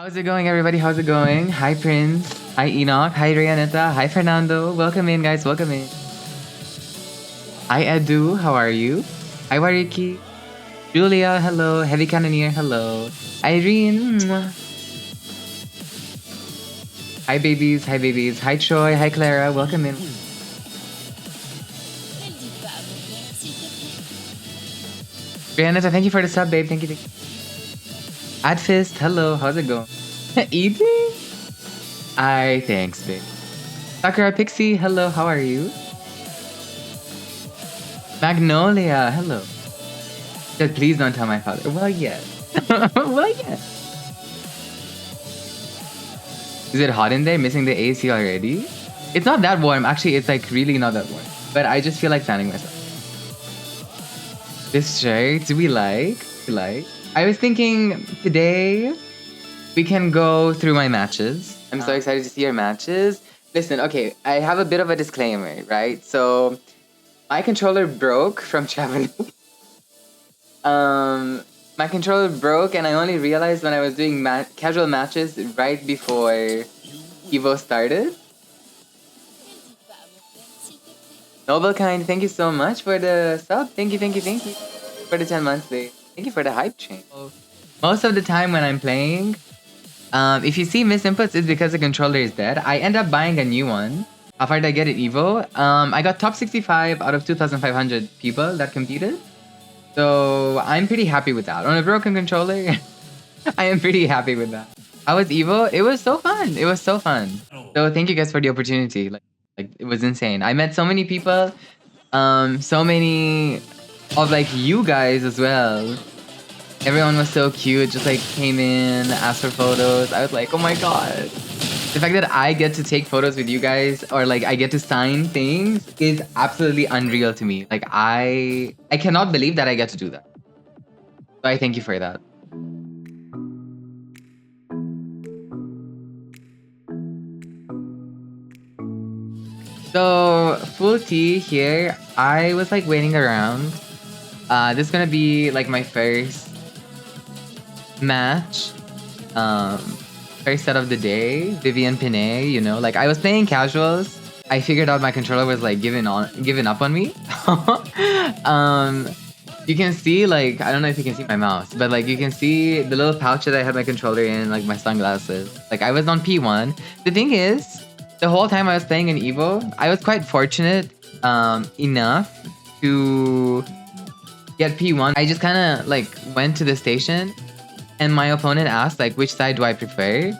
How's it going, everybody? How's it going? Hi, Prince. Hi, Enoch. Hi, Rayaneta. Hi, Fernando. Welcome in, guys. Welcome in. Hi, Edu. How are you? Hi, Wariki. Julia. Hello. Heavy Cannoneer. Hello. Irene. Mwah. Hi, babies. Hi, babies. Hi, Troy. Hi, Clara. Welcome in. Rayaneta, thank you for the sub, babe. Thank you. Thank you. Adfist. Hello. How's it going? Eating? Thanks, babe. Sakura Pixie, hello, how are you? Magnolia, hello. Said, please don't tell my father. Well, yes. Well, yes. Is it hot in there? Missing the AC already? It's not that warm. Actually, it's like really not that warm. But I just feel like fanning myself. This shirt, we like. I was thinking today we can go through my matches. I'm so excited to see your matches. Listen, okay, I have a bit of a disclaimer, right? So, my controller broke from traveling. My controller broke and I only realized when I was doing casual matches right before EVO started. Noblekind, thank you so much for the sub. Thank you. For the 10 months, babe. Thank you for the hype train. Most of the time when I'm playing, if you see misinputs, it's because the controller is dead. I end up buying a new one. How far did I get at EVO? I got top 65 out of 2,500 people that competed. So I'm pretty happy with that. On a broken controller, I am pretty happy with that. How was EVO? It was so fun. So thank you guys for the opportunity. Like it was insane. I met so many people. So many of like you guys as well. Everyone was so cute, just like came in, asked for photos. I was like, oh my god. The fact that I get to take photos with you guys or like I get to sign things is absolutely unreal to me. Like I cannot believe that I get to do that. So I thank you for that. So full tea here. I was like waiting around. This is gonna be like my first match. First set of the day. Vivian Pinay, you know, like I was playing casuals. I figured out my controller was like giving up on me. You can see like, I don't know if you can see my mouse, but like you can see the little pouch that I had my controller in, like my sunglasses. Like I was on P1. The thing is, the whole time I was playing in EVO, I was quite fortunate enough to get P1. I just kind of like went to the station and my opponent asked like which side do I prefer,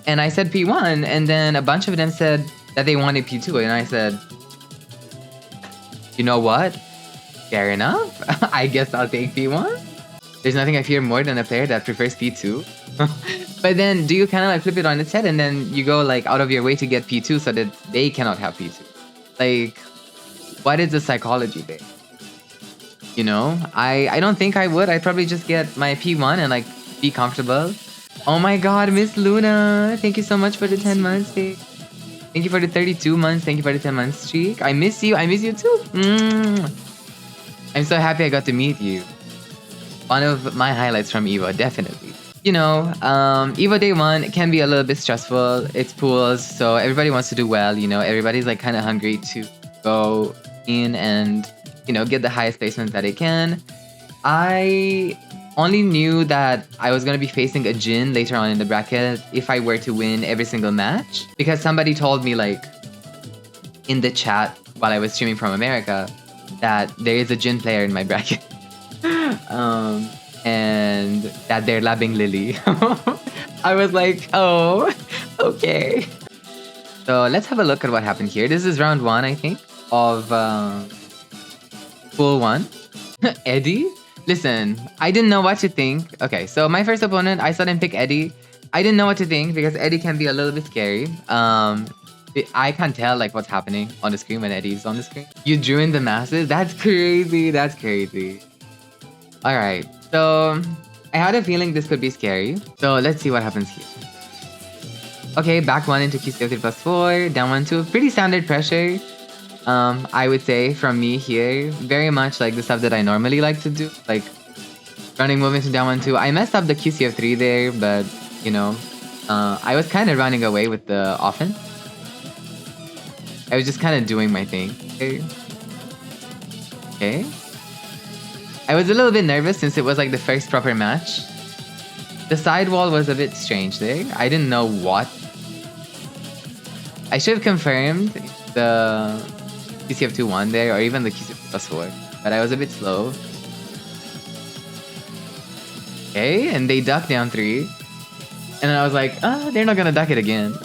and I said P1, and then a bunch of them said that they wanted P2, and I said, you know what, fair enough. I guess I'll take P1. There's nothing I fear more than a player that prefers P2. But then do you kind of like flip it on its head and then you go like out of your way to get P2 so that they cannot have P2? Like, what is the psychology there? You know, I don't think I would. I'd probably just get my P1 and like be comfortable. Oh my god, Miss Luna. Thank you so much for the 10 months, babe. Thank you for the 32 months. Thank you for the 10 months streak. I miss you. I miss you too. I'm so happy I got to meet you. One of my highlights from EVO, definitely. You know, EVO day 1 can be a little bit stressful. It's pools, so everybody wants to do well, you know. Everybody's like kind of hungry to go in and, you know, get the highest placements that they can. I only knew that I was going to be facing a Jin later on in the bracket if I were to win every single match. Because somebody told me like in the chat while I was streaming from America that there is a Jin player in my bracket. And that they're labbing Lili. I was like, oh, okay. So let's have a look at what happened here. This is round 1, I think, of full 1. Eddy? Listen, I didn't know what to think. Okay, so my first opponent, I saw them pick Eddy. I didn't know what to think because Eddy can be a little bit scary. I can't tell like what's happening on the screen when Eddy's on the screen. You drew in the masses? That's crazy. That's crazy. All right, so I had a feeling this could be scary. So let's see what happens here. Okay, back 1 into QCF3 plus 4, down 1, 2. Pretty standard pressure. I would say from me here, very much like the stuff that I normally like to do, like running movement to down 1, 2. I messed up the QCF3 there, but you know, I was kind of running away with the offense. I was just kind of doing my thing. Okay. I was a little bit nervous since it was like the first proper match. The sidewall was a bit strange there. I didn't know what. I should have confirmed the QCF 2-1 there, or even the QCF +4, but I was a bit slow. Okay, and they ducked down 3. And then I was like, they're not gonna duck it again.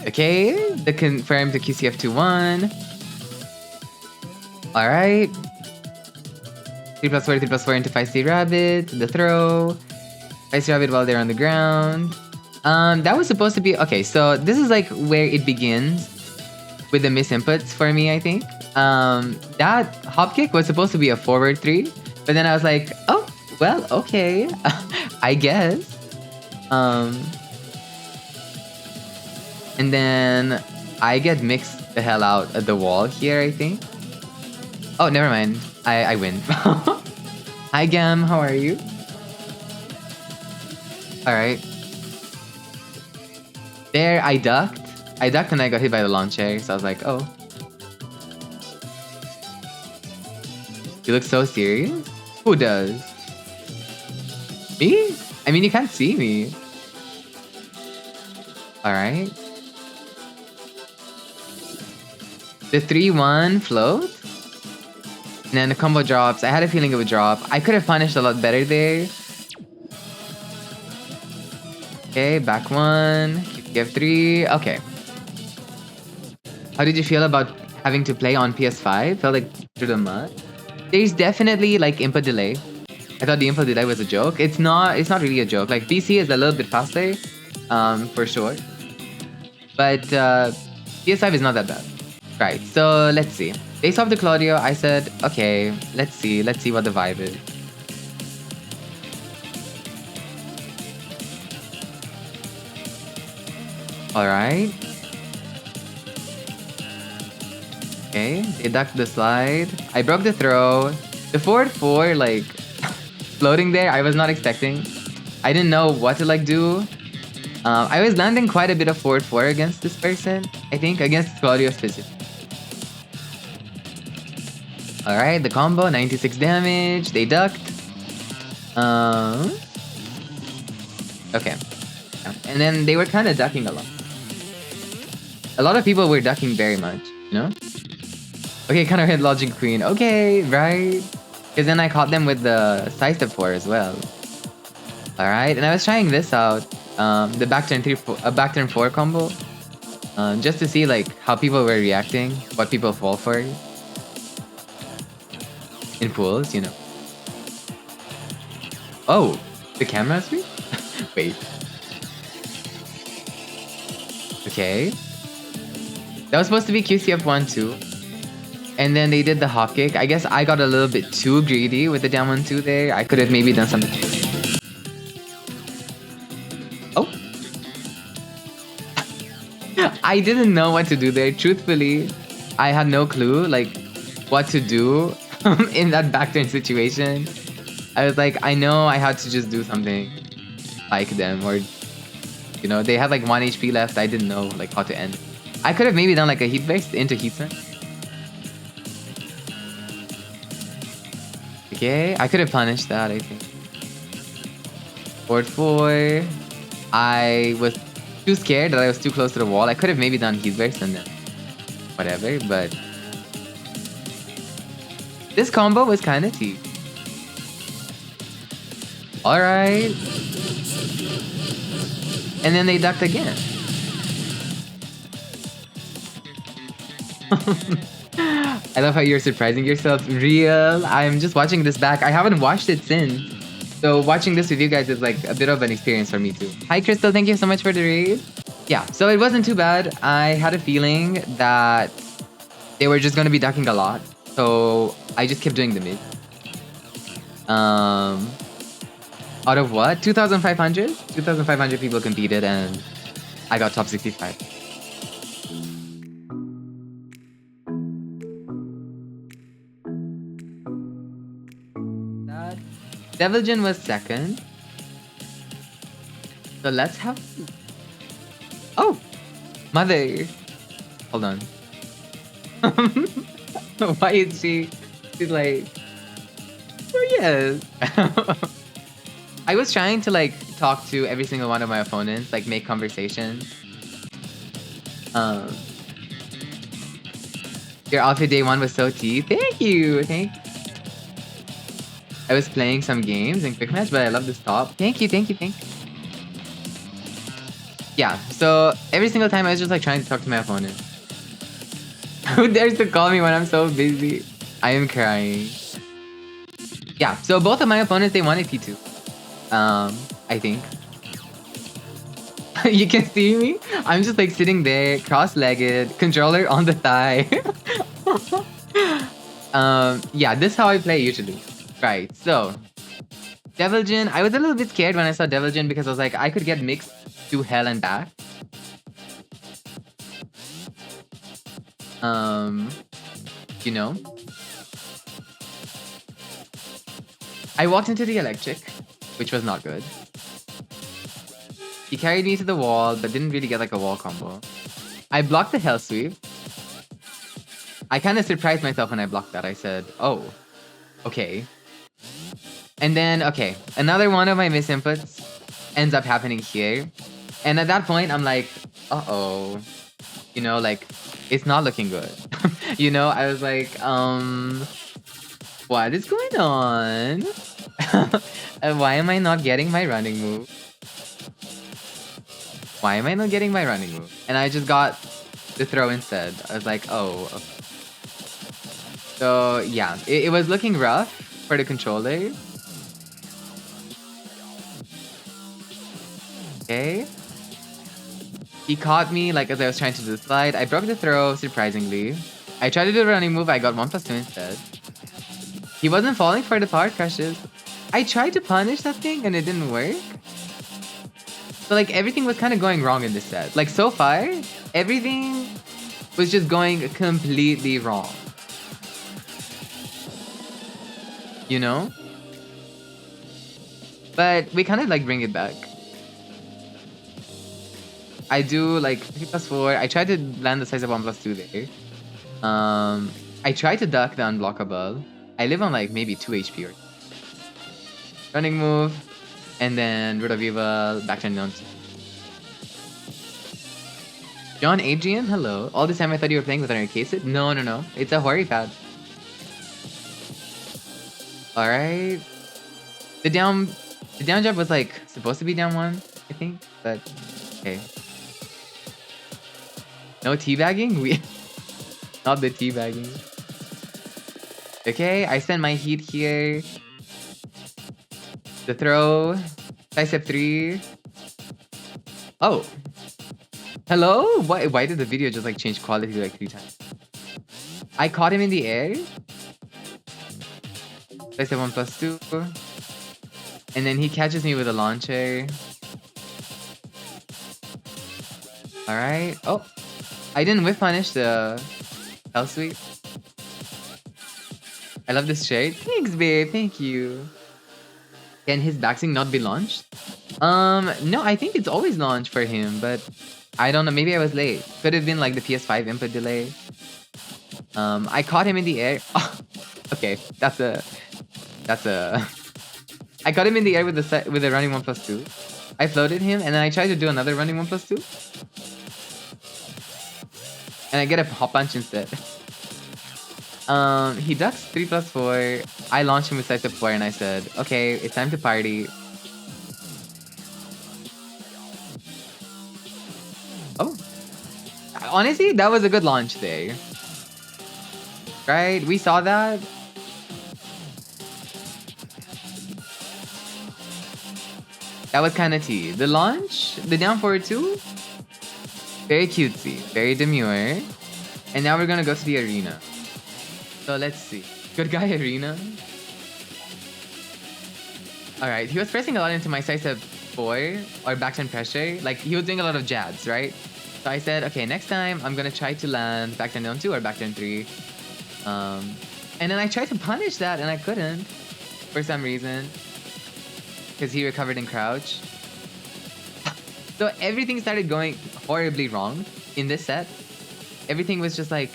Okay, the confirmed to QCF 2-1. Alright. 3+4, 3+4 into Feisty Rabbit. The throw. Feisty Rabbit while they're on the ground. That was supposed to be... Okay, so this is like where it begins with the misinputs for me, I think. That hop kick was supposed to be a forward 3. But then I was like, oh, well, okay. I guess. And then I get mixed the hell out at the wall here, I think. Oh, never mind. I win. Hi, Gam. How are you? Alright. There, I ducked. I ducked and I got hit by the lawn chair. So I was like, oh. You look so serious? Who does? Me? I mean, you can't see me. Alright. The 3-1 float. And then the combo drops. I had a feeling it would drop. I could have punished a lot better there. Okay, back 1. Give 3. Okay. How did you feel about having to play on PS5? Felt like through the mud? There's definitely like input delay. I thought the input delay was a joke. It's not really a joke. Like PC is a little bit faster, for sure. But PS5 is not that bad. Right, so let's see. Based off the Claudio, I said, okay, let's see what the vibe is. Alright. Okay, they ducked the slide. I broke the throw. The forward 4, like, floating there, I was not expecting. I didn't know what to, like, do. I was landing quite a bit of forward 4 against this person. I think, against Claudio specifically. Alright, the combo, 96 damage. They ducked. Okay. And then they were kind of ducking a lot. A lot of people were ducking very much, you know? Okay, kind of hit Logic Queen. Okay, right? Because then I caught them with the side step 4 as well. Alright, and I was trying this out. The back turn 4 combo. Just to see like how people were reacting, what people fall for. In pools, you know. Oh, the camera screen? Wait. Okay. That was supposed to be QCF 1-2. And then they did the hop kick. I guess I got a little bit too greedy with the down 1-2 there. I could have maybe done something. Oh. I didn't know what to do there. Truthfully, I had no clue like what to do in that back turn situation. I was like, I know I had to just do something like them, or you know, they had like 1 HP left. I didn't know like how to end. I could have maybe done like a heat burst into heat turn. Okay, I could have punished that, I think. Forward 4. I was too scared that I was too close to the wall. I could have maybe done heat burst and then whatever, but this combo was kind of cheap. Alright. And then they ducked again. I love how you're surprising yourself. Real. I'm just watching this back. I haven't watched it since. So watching this with you guys is like a bit of an experience for me too. Hi Crystal, thank you so much for the raid. Yeah, so it wasn't too bad. I had a feeling that they were just going to be ducking a lot. So I just kept doing the mid. Out of what? 2,500? 2,500 people competed and I got top 65. Devil Jin was second. So let's have... Oh! Mother! Hold on. Why is she... She's like... Oh, yes! I was trying to like talk to every single one of my opponents, like make conversations. Your outfit day one was so tea. Thank you! Thank you. I was playing some games in Quick Match, but I love this top. Thank you, thank you, thank you. Yeah, so every single time I was just like trying to talk to my opponent. Who dares to call me when I'm so busy? I am crying. Yeah, so both of my opponents, they wanted T2. I think. You can see me? I'm just like sitting there, cross-legged, controller on the thigh. Yeah, this is how I play usually. Right, so Devil Jin, I was a little bit scared when I saw Devil Jin because I was like, I could get mixed to hell and back. You know. I walked into the electric, which was not good. He carried me to the wall, but didn't really get like a wall combo. I blocked the hell sweep. I kind of surprised myself when I blocked that. I said, oh, okay. And then, okay, another one of my misinputs ends up happening here. And at that point, I'm like, uh-oh. You know, like, it's not looking good. You know, I was like, what is going on? Why am I not getting my running move? Why am I not getting my running move? And I just got the throw instead. I was like, oh. Okay. So, yeah, it was looking rough for the controller. Okay. He caught me like as I was trying to do the slide. I broke the throw, surprisingly. I tried to do a running move. I got 1+2 instead. He wasn't falling for the power crushes. I tried to punish that thing and it didn't work. So like everything was kind of going wrong in this set. Like so far, everything was just going completely wrong. You know? But we kind of like bring it back. I do like 3+4. I tried to land the size of 1+2 there. I tried to duck the unblockable. I live on like maybe 2 HP or running move. And then Root of Evil, back turn down. John Adrian, hello. All this time I thought you were playing with an arcade set? No, no, no. It's a Hwoarang pad. Alright. The down jab was like supposed to be down 1, I think. But okay. No teabagging? Not the teabagging. Okay, I send my heat here. The throw. Side step 3. Oh. Hello? Why did the video just like change quality like 3 times? I caught him in the air. Side step 1+2. And then he catches me with a launcher. Alright. Oh. I didn't whiff punish the L sweep. I love this shirt. Thanks, babe. Thank you. Can his backswing not be launched? No, I think it's always launched for him, but I don't know. Maybe I was late. Could have been like the PS5 input delay. I caught him in the air. Oh, okay, that's a. I caught him in the air with a running 1+2. I floated him, and then I tried to do another running 1+2. And I get a hop punch instead. He ducks 3+4. I launched him with side step 4 and I said, okay, it's time to party. Oh. Honestly, that was a good launch there. Right? We saw that. That was kind of tea. The launch, the down forward 2, very cutesy, very demure. And now we're gonna go to the arena. So let's see. Good guy arena. Alright, he was pressing a lot into my side step 4 or back turn pressure. Like he was doing a lot of jabs, right? So I said, okay, next time I'm gonna try to land back turn down 2 or back turn 3. And then I tried to punish that and I couldn't. for some reason. Because he recovered in crouch. So everything started going horribly wrong in this set. Everything was just like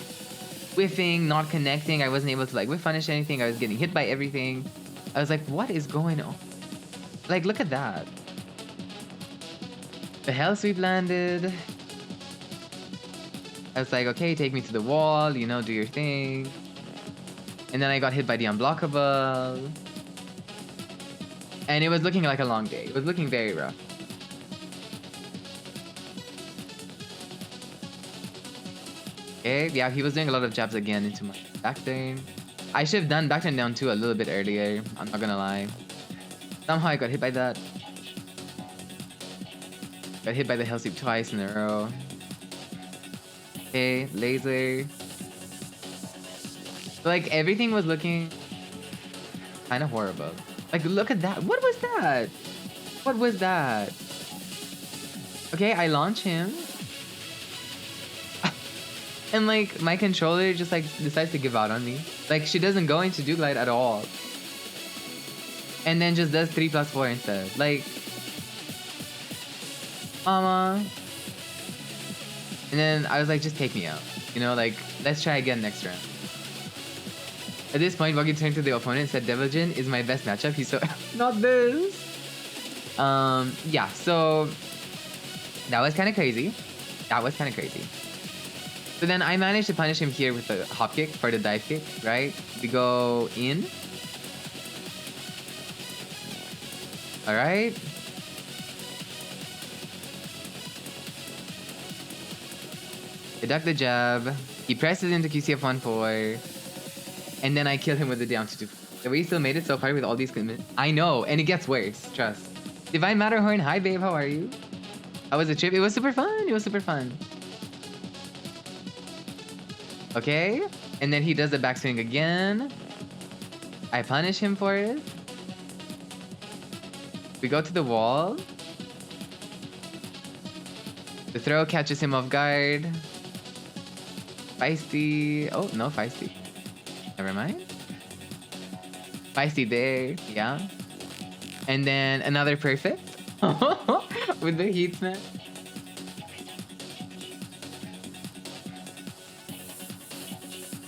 whiffing, not connecting. I wasn't able to like whiff punish anything. I was getting hit by everything. I was like, what is going on? Like, look at that. The hell sweep landed. I was like, okay, take me to the wall, you know, do your thing. And then I got hit by the unblockable. And it was looking like a long day. It was looking very rough. Okay, yeah, he was doing a lot of jabs again into my back turn. I should have done back turn down 2 a little bit earlier. I'm not gonna lie. Somehow I got hit by that. Got hit by the hell sweep twice in a row. Okay, laser. So, like, everything was looking kind of horrible. Like, look at that. What was that? What was that? Okay, I launch him. And, like, my controller just, like, decides to give out on me. Like, she doesn't go into DewGlider at all. And then just does 3+4 instead. Like, mama. And then I was like, just take me out. You know, like, let's try again next round. At this point, Wuggy turned to the opponent and said, Devil Jin is my best matchup. He's so... Not this! Yeah, so... That was kind of crazy. That was kind of crazy. So then I managed to punish him here with the hop kick for the dive kick, right? We go in. Alright. Deduct the jab. He presses into QCF 1-4. And then I kill him with the down to 2. The way he still made it so far with all these commitments. I know, and it gets worse. Trust. Divine Matterhorn, hi babe, how are you? How was the trip? It was super fun. It was super fun. Okay. And then he does the backswing again. I punish him for it. We go to the wall. The throw catches him off guard. Feisty. Oh, no, feisty. Never mind. Feisty there. Yeah. And then another perfect. With the heat snap.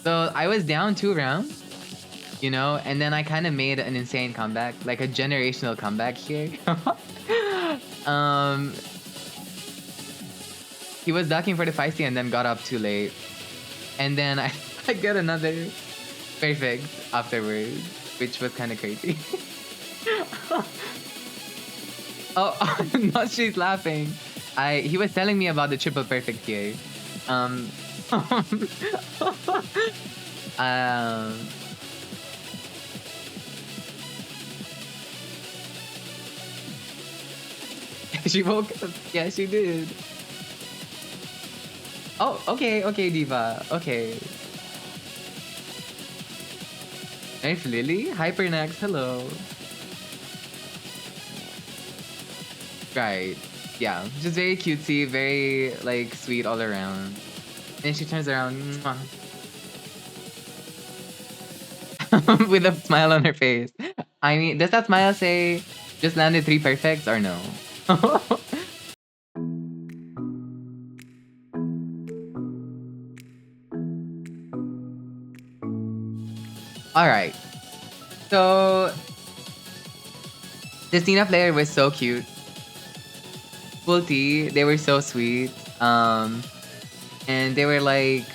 So I was down 2 rounds. You know, and then I kind of made an insane comeback. Like a generational comeback here. He was ducking for the feisty and then got up too late. And then I get another perfect afterwards, which was kind of crazy. Oh, no, she's laughing. He was telling me about the triple perfect here. She woke up. Yeah, she did. Oh, okay, okay, Diva. Okay. Nice, Lili. Hypernax, hello. Right. Yeah, just very cutesy, very, like, sweet all around. And then she turns around. With a smile on her face. I mean, does that smile say, just landed 3 perfects or no? Alright. So this Nina player was so cute. Full tea, they were so sweet. And they were like,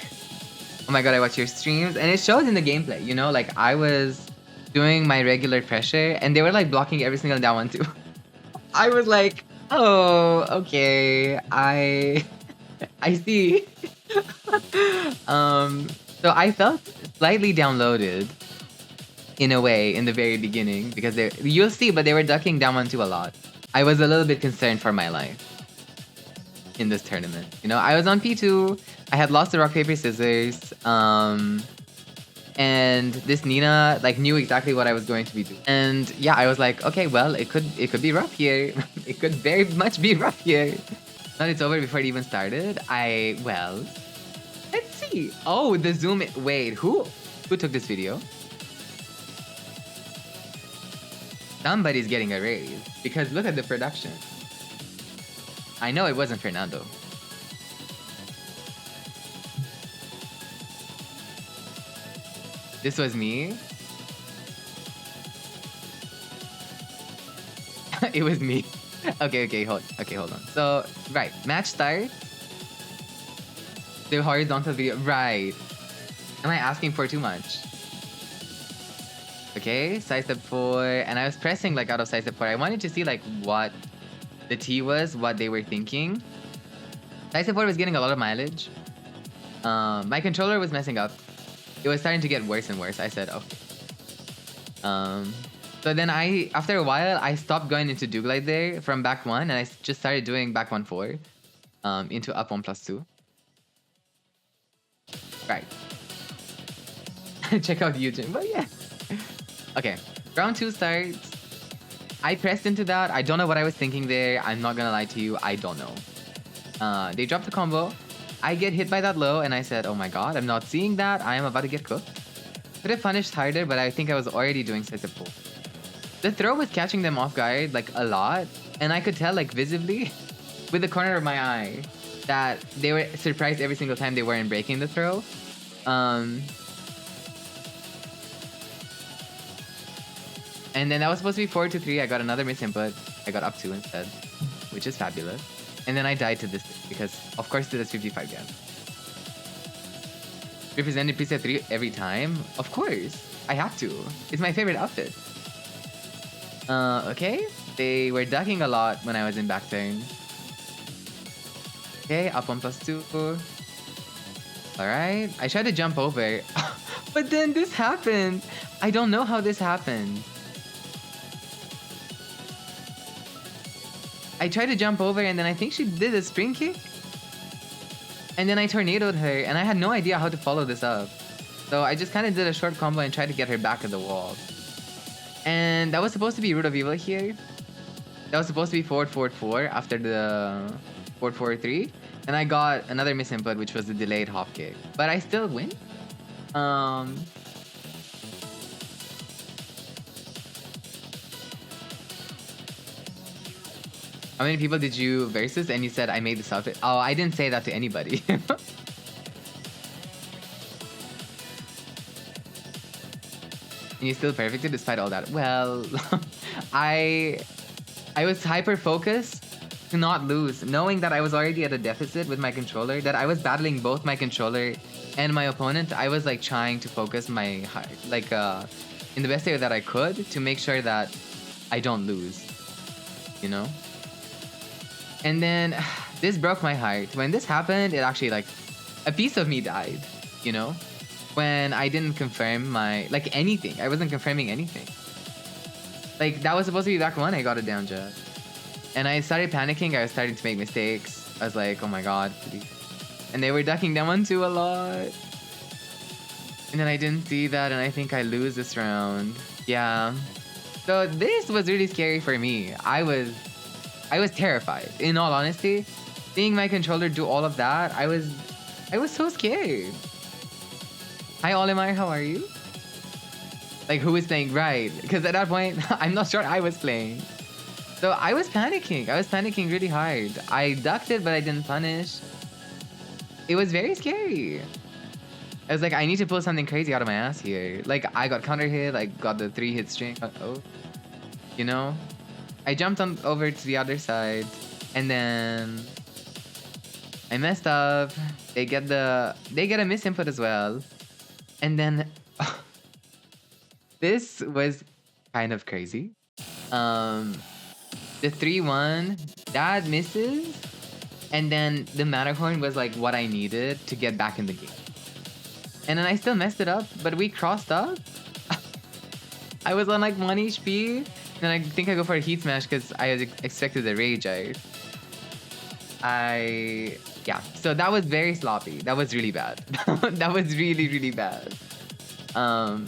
oh my god, I watch your streams. And it shows in the gameplay, you know, like I was doing my regular pressure and they were like blocking every single down 1-2. I was like, oh, okay, I see. So I felt slightly downloaded in a way in the very beginning because you'll see, but they were ducking down 1-2 a lot. I was a little bit concerned for my life in this tournament. You know, I was on P2. I had lost the rock, paper, scissors. And this Nina like knew exactly what I was going to be doing. And yeah, I was like, okay, well, it could be rough here. It could very much be rough here. Now it's over before it even started. Well, let's see. Oh, the zoom. Wait, who took this video? Somebody's getting a raise. Because look at the production. I know it wasn't Fernando. This was me. It was me. Okay, hold on. So, right, match start. The horizontal video, right. Am I asking for too much? Okay, side step 4, and I was pressing like out of side step 4. I wanted to see like what the T was, what they were thinking. Side step 4 was getting a lot of mileage. My controller was messing up. It was starting to get worse and worse. I said, okay. So then after a while, I stopped going into DewGlider from back 1, and I just started doing back 1-4 into up 1+2. Right. Check out Eugene. But yeah. Okay. Round 2 starts. I pressed into that. I don't know what I was thinking there. I'm not gonna lie to you. I don't know. They dropped the combo. I get hit by that low, and I said, oh my god, I'm not seeing that. I am about to get cooked. Could have punished harder, but I think I was already doing such a pull. The throw was catching them off guard, like, a lot. And I could tell, like, visibly, with the corner of my eye, that they were surprised every single time they weren't breaking the throw. And then that was supposed to be 4-3. I got another misinput. I got up 2 instead, which is fabulous. And then I died to this because, of course, it is 55 gas. Represented preset 3 every time? Of course. I have to. It's my favorite outfit. Okay. They were ducking a lot when I was in back turn. Okay, up 1+2. Alright. I tried to jump over. But then this happened. I don't know how this happened. I tried to jump over and then I think she did a spring kick. And then I tornadoed her and I had no idea how to follow this up. So I just kind of did a short combo and tried to get her back at the wall. And that was supposed to be Root of Evil here. That was supposed to be forward 4 after the forward 4-3. And I got another misinput, which was the delayed hop kick. But I still win. How many people did you versus? And you said I made this outfit. Oh, I didn't say that to anybody. And you still perfected despite all that. Well, I was hyper focused to not lose, knowing that I was already at a deficit with my controller, that I was battling both my controller and my opponent. I was like trying to focus my heart, like in the best way that I could to make sure that I don't lose, you know? And then this broke my heart. When this happened, it actually like a piece of me died, you know? When I didn't confirm my, like anything. I wasn't confirming anything. Like that was supposed to be back 1, I got a down jab. And I started panicking, I was starting to make mistakes. I was like, oh my god. And they were ducking down 1-2 a lot. And then I didn't see that and I think I lose this round. Yeah. So this was really scary for me. I was terrified, in all honesty. Seeing my controller do all of that, I was so scared. Hi Olimar, how are you? Like who is playing? Right, because at that point, I'm not sure I was playing. So I was panicking. I was panicking really hard. I ducked it, but I didn't punish. It was very scary. I was like, I need to pull something crazy out of my ass here. Like I got counter hit, I got the 3-hit string. Oh, you know? I jumped on over to the other side, and then I messed up. They get a misinput as well, and then this was kind of crazy. The 3-1 that misses, and then the Matterhorn was like what I needed to get back in the game, and then I still messed it up. But we crossed up. I was on like 1 HP. And I think I go for a heat smash because I expected the rage out. Yeah, so that was very sloppy. That was really bad. That was really, really bad. I'm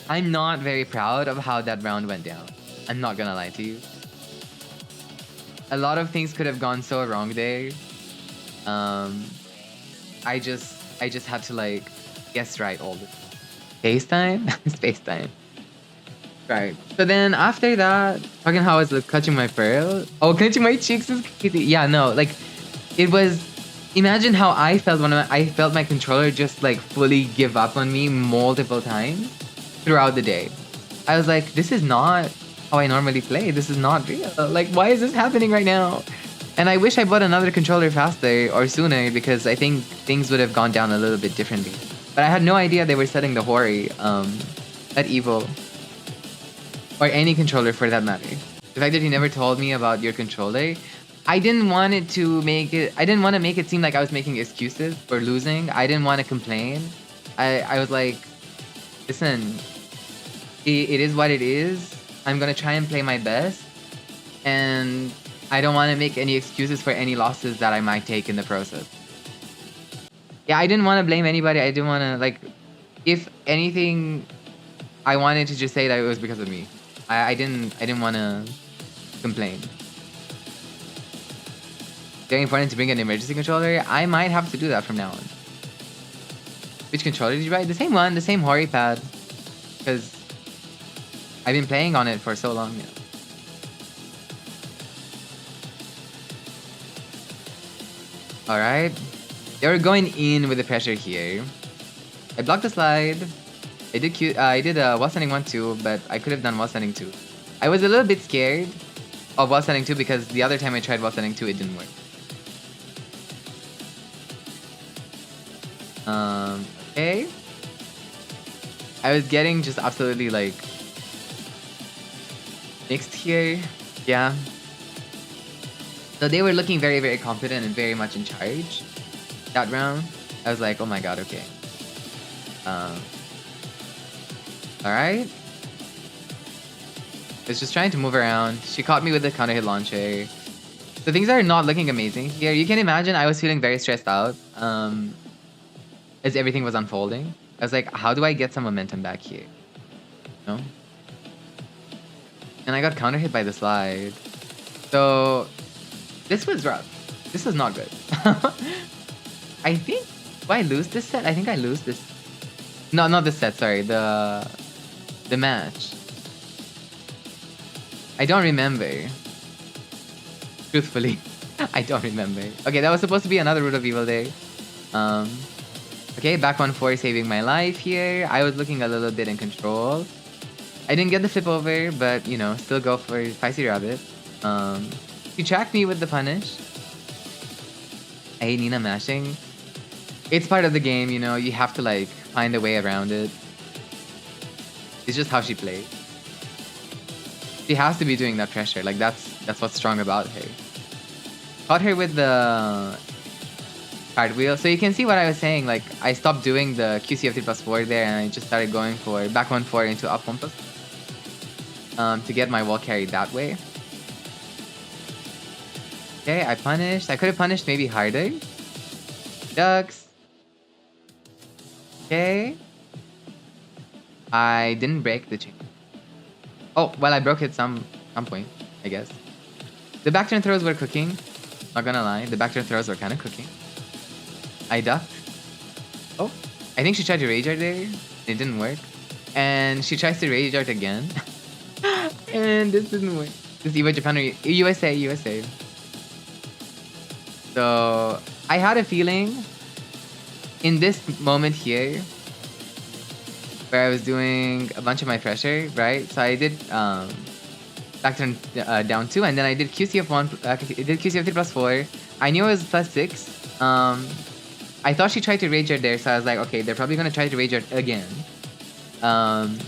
not very proud of how that round went down. I'm not gonna lie to you. A lot of things could have gone so wrong there. I just had to like guess right all the space time. Space time. Right. So then after that, talking how I was like, clutching my pearl. Oh, clenching my cheeks is crazy. Yeah, no, like it was. Imagine how I felt when I felt my controller just like fully give up on me multiple times throughout the day. I was like, this is not how I normally play. This is not real. Like, why is this happening right now? And I wish I bought another controller faster or sooner because I think things would have gone down a little bit differently. But I had no idea they were setting the Hwoarang at EVO. Or any controller for that matter. The fact that you never told me about your controller, I didn't want to make it seem like I was making excuses for losing. I didn't want to complain. I was like, listen, it is what it is. I'm gonna try and play my best. And I don't want to make any excuses for any losses that I might take in the process. Yeah, I didn't want to blame anybody. I didn't want to, like, if anything, I wanted to just say that it was because of me. I didn't want to complain. Very important to bring an emergency controller. I might have to do that from now on. Which controller did you buy? The same one, the same Hwoarang pad. Because I've been playing on it for so long now. Alright. They were going in with the pressure here. I blocked the slide. I did wall standing 1 too, but I could have done wall standing 2. I was a little bit scared of wall standing 2 because the other time I tried wall standing 2, it didn't work. Okay. I was getting just absolutely like mixed here. Yeah. So they were looking very, very confident and very much in charge that round. I was like, oh my god, okay. Alright. I was just trying to move around. She caught me with the counter hit launcher. So things are not looking amazing here. You can imagine I was feeling very stressed out as everything was unfolding. I was like, how do I get some momentum back here? You know? And I got counter hit by the slide. So this was rough. This was not good. I think, do I lose this set? I think I lose this. No, not this set, sorry. The match. I don't remember. Truthfully, I don't remember. Okay, that was supposed to be another Root of Evil there. Okay, back 1-4 saving my life here. I was looking a little bit in control. I didn't get the flip over, but you know, still go for Spicy Rabbit. He tracked me with the punish. I hate Nina mashing. It's part of the game, you know, you have to like find a way around it. It's just how she plays. She has to be doing that pressure, like that's what's strong about her. Caught her with the cartwheel. So you can see what I was saying, like I stopped doing the QCF 3+4 there and I just started going for back 1-4 into up 1+, to get my wall carry that way. Okay, I punished. I could have punished maybe harder. Ducks. Okay. I didn't break the chain. Oh, well, I broke it some point, I guess. The back turn throws were cooking. Not gonna lie, the back turn throws were kind of cooking. I ducked. Oh, I think she tried to rage art there. It didn't work. And she tries to rage art again. And this didn't work. This is EVO Japan or USA. So I had a feeling in this moment here where I was doing a bunch of my pressure, right? So I did back turn down 2, and then I did QCF 1, did QCF 3+4. I knew it was +6. I thought she tried to rage art there, so I was like, okay, they're probably gonna try to rage art again. And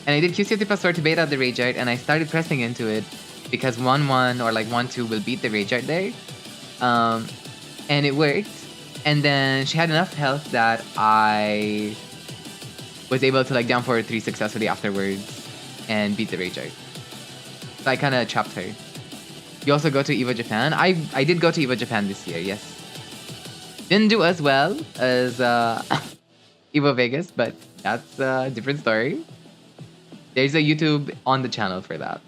I did QCF 3+4 to bait out the rage art, and I started pressing into it because 1-1 or like 1-2 will beat the rage art there. And it worked. And then she had enough health that I was able to like down forward 3 successfully afterwards and beat the rage art. So I kind of trapped her. You also go to EVO Japan. I did go to EVO Japan this year, yes. Didn't do as well as EVO Vegas, but that's a different story. There's a YouTube on the channel for that.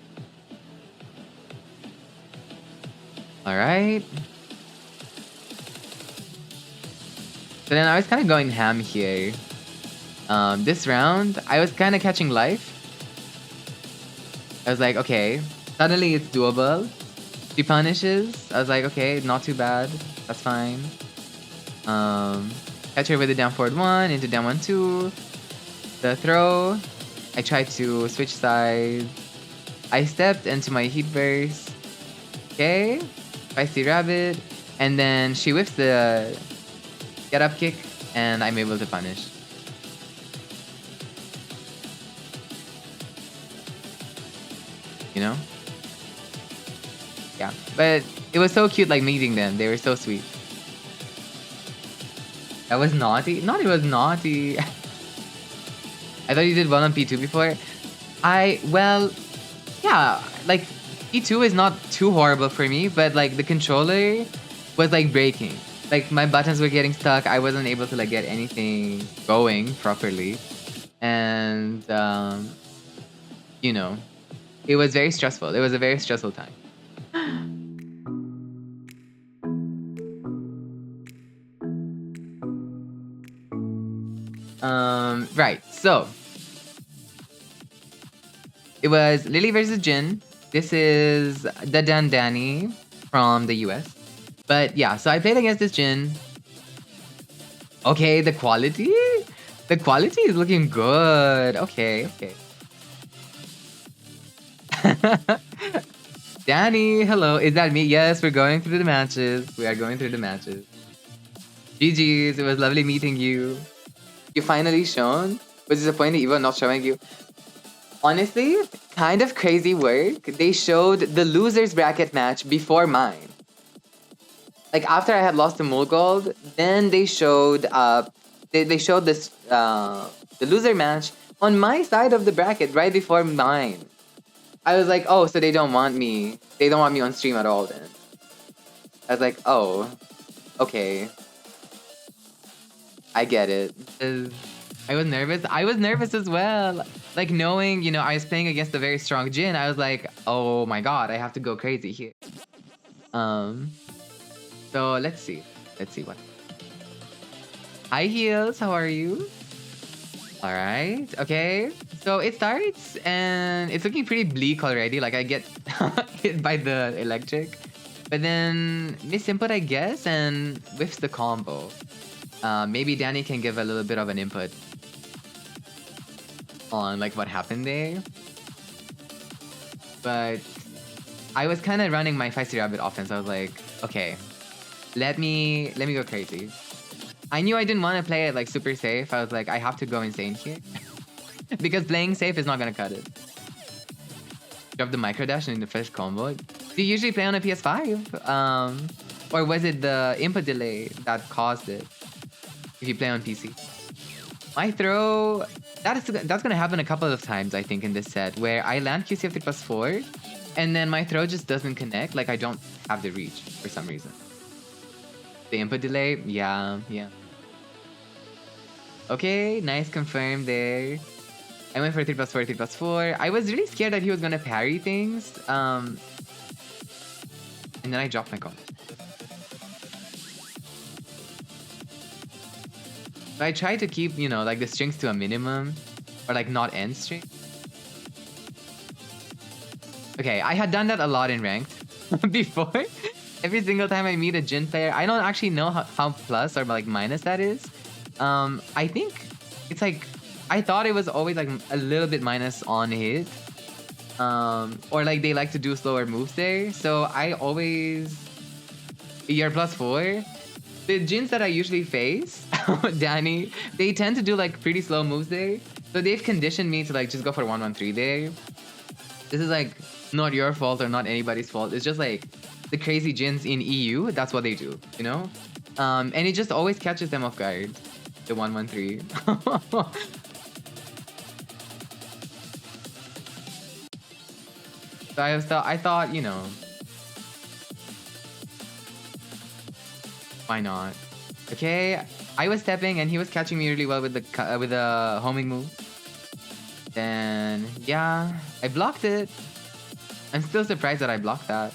Alright. So then I was kind of going ham here. This round, I was kind of catching life. I was like, okay. Suddenly it's doable. She punishes. I was like, okay, not too bad. That's fine. Catch her with the down forward 1 into down 1 2. The throw. I tried to switch sides. I stepped into my heat burst. Okay. Spicy rabbit. And then she whips the get up kick and I'm able to punish. You know? Yeah. But it was so cute like meeting them. They were so sweet. That was naughty? No, it was naughty. I thought you did well on P2 before. Well, yeah, like P2 is not too horrible for me, but like the controller was like breaking. Like my buttons were getting stuck. I wasn't able to like get anything going properly. And, you know, it was very stressful. It was a very stressful time. Right, so it was Lili VS Jin. This is DadanDani from the US. But yeah, so I played against this Jin. Okay, the quality? The quality is looking good. Okay. Danny, hello. Is that me? Yes, we're going through the matches. We are going through the matches. GG's, it was lovely meeting you. You finally shown? Was disappointed EVO not showing you? Honestly, kind of crazy work. They showed the losers bracket match before mine. Like after I had lost to Mulgold, then they showed they showed this the loser match on my side of the bracket right before mine. I was like, oh, so they don't want me. They don't want me on stream at all then. I was like, oh, okay. I get it. I was nervous. I was nervous as well. Like knowing, you know, I was playing against a very strong Jin. I was like, oh my god, I have to go crazy here. So let's see. Let's see what. Hi Heels, how are you? Alright, okay. So it starts and it's looking pretty bleak already. Like I get hit by the electric. But then miss input, I guess, and whiffs the combo. Maybe Danny can give a little bit of an input on like what happened there. But I was kind of running my Feisty Rabbit offense. I was like, okay, let me go crazy. I knew I didn't want to play it like super safe. I was like, I have to go insane here. Because playing safe is not gonna cut it. Drop the micro dash in the first combo. Do you usually play on a PS5? Or was it the input delay that caused it? If you play on PC. My throw, that's gonna happen a couple of times, I think, in this set, where I land QCF3 plus 4, and then my throw just doesn't connect, like I don't have the reach for some reason. The input delay, yeah. Okay, nice confirm there. I went for 3 plus 4, 3 plus 4. I was really scared that he was gonna parry things, and then I dropped my card. So I try to keep, you know, like the strings to a minimum, or like not end string. Okay, I had done that a lot in ranked before. Every single time I meet a Jin player, I don't actually know how plus or like minus that is. I think it's like, I thought it was always like a little bit minus on hit. Or like they like to do slower moves there. So I always, you're plus 4. The Jins that I usually face, Danny, they tend to do like pretty slow moves there. So they've conditioned me to like just go for 1-1-3 there. This is like not your fault or not anybody's fault. It's just like the crazy Jins in EU, that's what they do, you know? And it just always catches them off guard. The 1-1-3. So I thought, you know, why not? Okay, I was stepping and he was catching me really well with the homing move. Then yeah, I blocked it. I'm still surprised that I blocked that.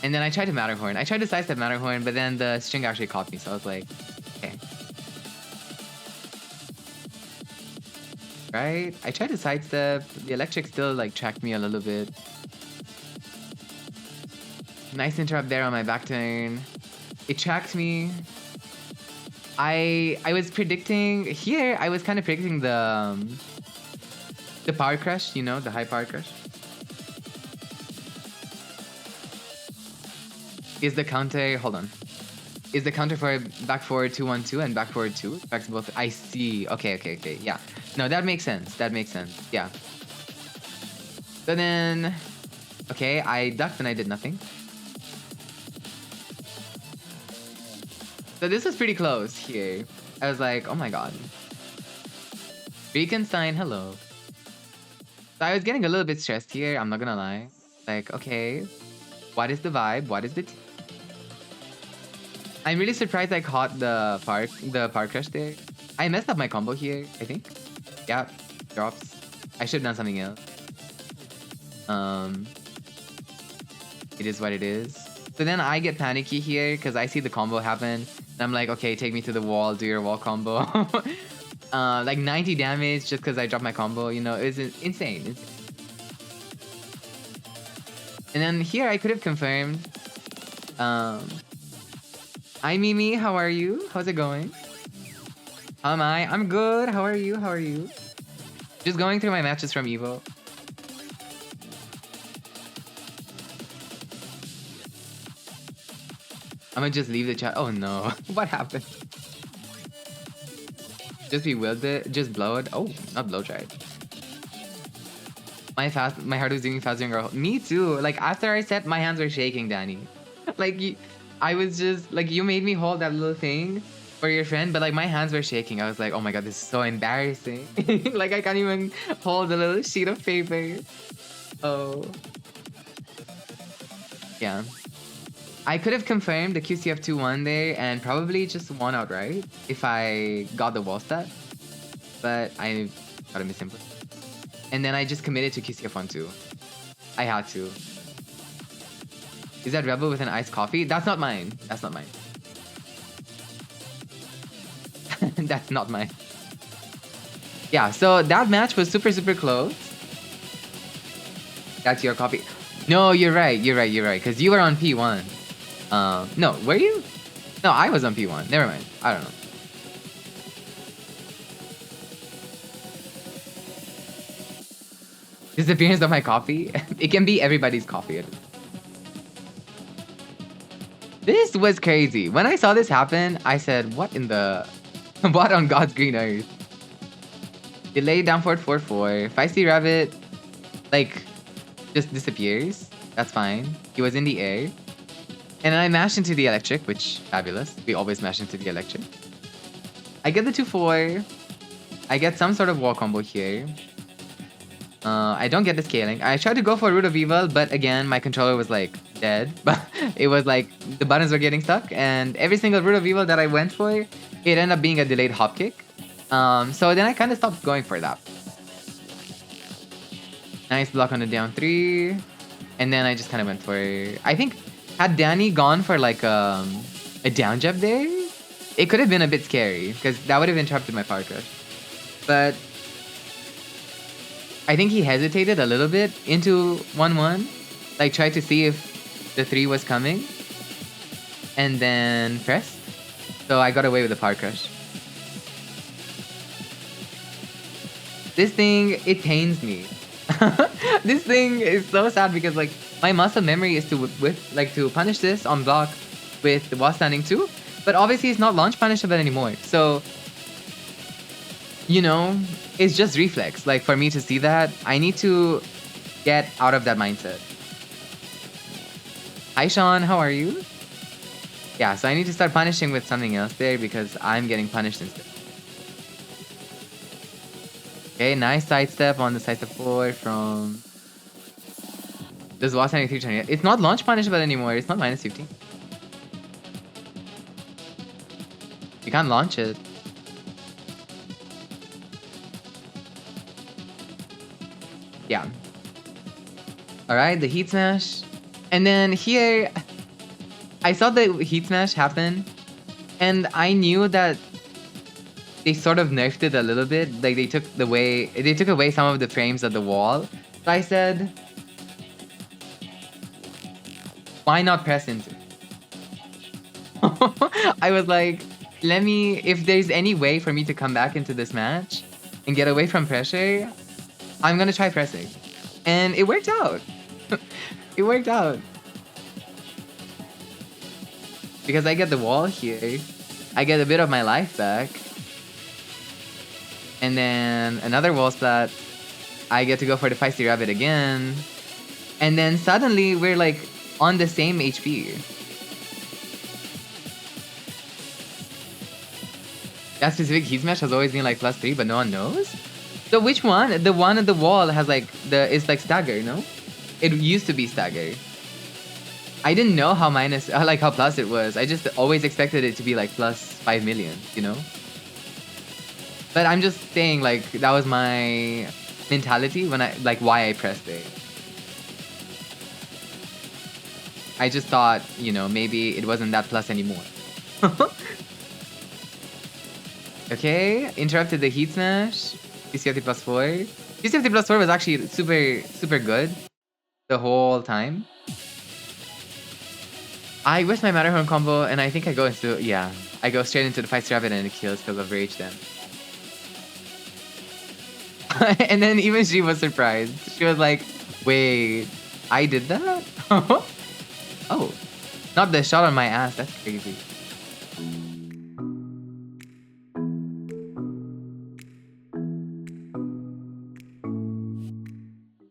And then I tried to Matterhorn. I tried to sidestep Matterhorn, but then the string actually caught me, so I was like, okay. Right? I tried to sidestep. The electric still like tracked me a little bit. Nice interrupt there on my back turn. It tracked me. I was predicting here. I was kind of predicting the power crush. You know, the high power crush. Is the counter? Hold on. Is the counter for back forward 2-1-2 and back forward 2? Back to both. I see. Okay. Yeah. No, that makes sense. That makes sense. Yeah. So then, okay, I ducked and I did nothing. So this was pretty close here. I was like, oh my god. Reconsign, hello. So I was getting a little bit stressed here, I'm not gonna lie. Like, okay, what is the vibe? What is the I'm really surprised I caught the park crush there. I messed up my combo here, I think. Yeah, drops. I should have done something else. It is what it is. So then I get panicky here because I see the combo happen. And I'm like, okay, take me to the wall, do your wall combo. Like 90 damage just because I dropped my combo, you know, it's insane. And then here I could have confirmed. Hi Mimi, how are you? How's it going? How am I? I'm good. How are you? How are you? Just going through my matches from EVO. I'm gonna just leave the chat. Oh no. What happened? Just be wilted. Just blow it. Oh, not blow dried. My heart was doing faster than girl. Me too. Like after I set, my hands were shaking, Danny. Like I was just like, you made me hold that little thing for your friend, but like my hands were shaking. I was like, oh my god, this is so embarrassing. Like I can't even hold a little sheet of paper. Oh. Yeah. I could have confirmed the QCF 2-1 there and probably just won outright if I got the wall stat. But I got a misinput. And then I just committed to QCF 1-2. I had to. Is that Rebel with an iced coffee? That's not mine. That's not mine. That's not mine. Yeah, so that match was super, super close. That's your coffee. No, you're right. You're right. You're right. Because you were on P1. No, were you? No, I was on P1. Never mind. I don't know. Disappearance of my coffee? It can be everybody's coffee. This was crazy. When I saw this happen, I said, what in the... what on God's green earth? Delay down forward 4-4. Feisty Rabbit, like, just disappears. That's fine. He was in the air. And then I mashed into the electric, which, fabulous. We always mash into the electric. I get the 2-4. I get some sort of wall combo here. I don't get the scaling. I tried to go for Root of Evil, but again, my controller was like dead. But it was like the buttons were getting stuck, and every single Root of Evil that I went for, it ended up being a delayed hop kick. So then I kind of stopped going for that. Nice block on the down 3. And then I just kind of went for... I think, had Danny gone for like a down jab there, it could have been a bit scary, because that would have interrupted my power crush. But I think he hesitated a little bit into 1-1. Like, tried to see if the 3 was coming. And then pressed. So I got away with the power crush. This thing, it pains me. This thing is so sad because, like, my muscle memory is to punish this on block with the wall standing too. But obviously it's not launch punishable anymore. So, you know, it's just reflex. Like, for me to see that, I need to get out of that mindset. Hi, Sean. How are you? Yeah, so I need to start punishing with something else there because I'm getting punished instead. Okay, nice sidestep on the sidestep 4 from... This was 9320. It's not launch punishable anymore. It's not minus 15. You can't launch it. Yeah. Alright, the heat smash. And then here, I saw the heat smash happen. And I knew that they sort of nerfed it a little bit. Like they took away some of the frames of the wall. So I said, why not press into it? I was like, if there's any way for me to come back into this match and get away from pressure, I'm gonna try pressing. And it worked out. It worked out. Because I get the wall here. I get a bit of my life back. And then another wall splat. I get to go for the feisty rabbit again. And then suddenly we're like on the same HP. That specific heat smash has always been like +3, but no one knows? So which one? The one at the wall has like it's like stagger, no? It used to be stagger. I didn't know how how plus it was. I just always expected it to be like +5 million, you know? But I'm just saying like that was my mentality when why I pressed it. I just thought, you know, maybe it wasn't that plus anymore. Okay, interrupted the heat smash. PCFT +4. PCFT +4 was actually super good the whole time. I whiffed my Matterhorn combo and I think I go straight into the feisty rabbit and it kills because of rage then. And then even she was surprised. She was like, wait, I did that? Oh, not the shot on my ass. That's crazy.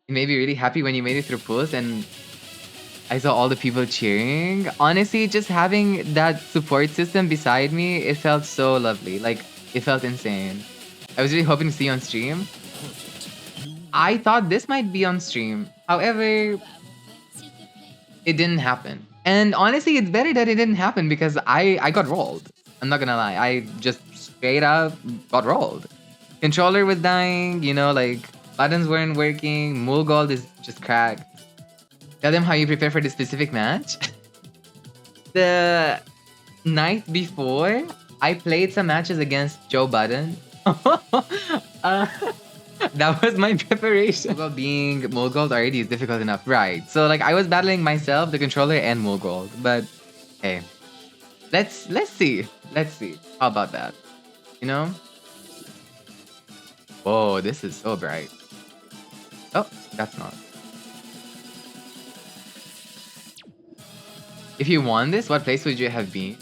You made me really happy when you made it through pools and I saw all the people cheering. Honestly, just having that support system beside me, it felt so lovely. Like, it felt insane. I was really hoping to see you on stream. I thought this might be on stream. However, it didn't happen. And honestly, it's better that it didn't happen because I got rolled. I'm not gonna lie. I just straight up got rolled. Controller was dying, you know, like buttons weren't working. Mulgold is just cracked. Tell them how you prepare for this specific match. The night before, I played some matches against Joe Budden. That was my preparation. Well, being Mulgold already is difficult enough, right? So like I was battling myself, the controller, and Mulgold. But hey, let's see. Let's see. How about that? You know? Whoa, this is so bright. Oh, that's not. If you won this, what place would you have been?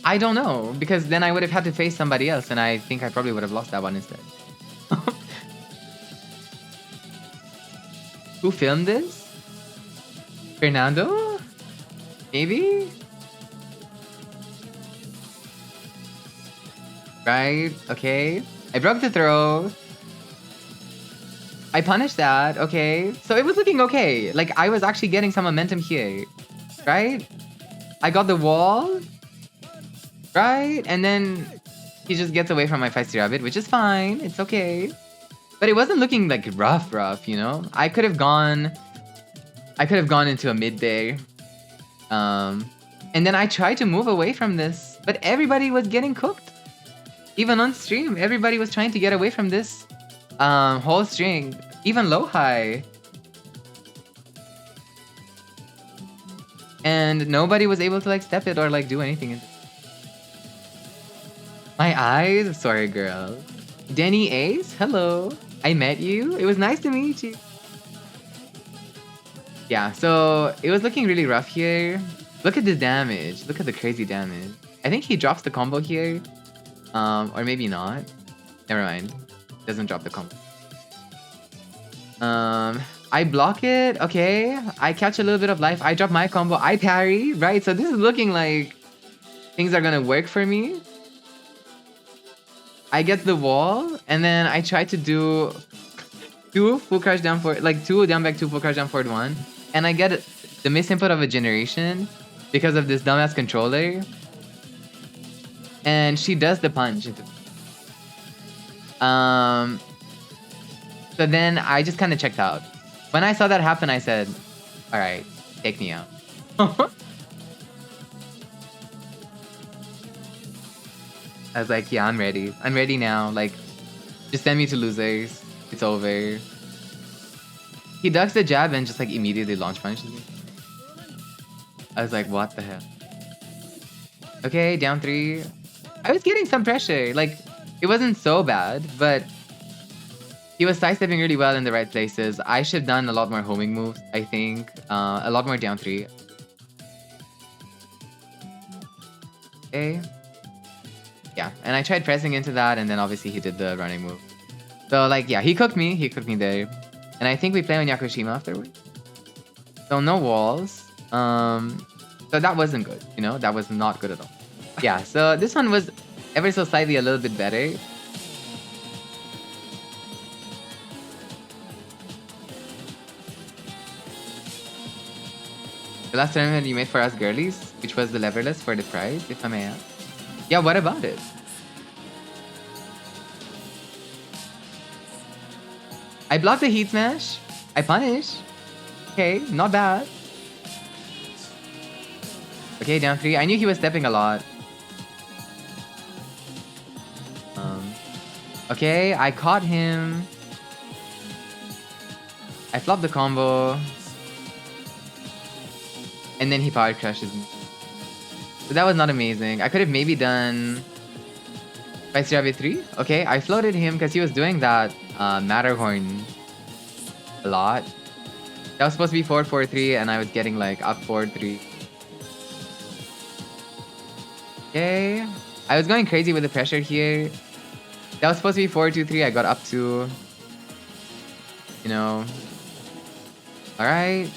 I don't know, because then I would have had to face somebody else, and I think I probably would have lost that one instead. Who filmed this? Fernando? Maybe? Right, okay. I broke the throw. I punished that, okay. So it was looking okay. Like, I was actually getting some momentum here. Right? I got the wall. Right? And then he just gets away from my feisty rabbit, which is fine. It's okay. But it wasn't looking like rough, you know? I could have gone into a midday. And then I tried to move away from this, but everybody was getting cooked. Even on stream, everybody was trying to get away from this whole string. Even low high. And nobody was able to like step it or like do anything. My eyes? Sorry, girl. Denny Ace? Hello. I met you. It was nice to meet you. Yeah, so it was looking really rough here. Look at the damage. Look at the crazy damage. I think he drops the combo here. Or maybe not. Never mind. Doesn't drop the combo. I block it. Okay. I catch a little bit of life. I drop my combo. I parry. Right? So this is looking like things are gonna work for me. I get the wall. And then I try to do 2 full crouch down forward. Like 2 down back 2 full crouch down forward 1. And I get the misinput of a generation because of this dumbass controller. And she does the punch. So then I just kind of checked out. When I saw that happen, I said, alright, take me out. I was like, yeah, I'm ready. I'm ready now. Like, just send me to losers. It's over. He ducks the jab and just like immediately launch punishes me. I was like, what the hell? Okay, down 3. I was getting some pressure. Like, it wasn't so bad, but he was sidestepping really well in the right places. I should have done a lot more homing moves, I think. A lot more down 3. Okay. Yeah, and I tried pressing into that, and then obviously he did the running move. So, like, yeah, he cooked me. He cooked me there. And I think we play on Yakushima afterwards. So, no walls. So that wasn't good, you know? That was not good at all. Yeah, so this one was ever so slightly a little bit better. The last tournament you made for us girlies, which was the leverless for the prize, if I may ask. Yeah, what about it? I blocked the heat smash. I punish. Okay, not bad. Okay, down 3. I knew he was stepping a lot. Okay, I caught him. I flopped the combo. And then he power crushes me. So that was not amazing. I could have maybe done 5-3. Okay, I floated him because he was doing that Matterhorn a lot. That was supposed to be 4-4-3 and I was getting like up 4-3. Okay. I was going crazy with the pressure here. That was supposed to be 4-2-3. I got up to, you know. Alright.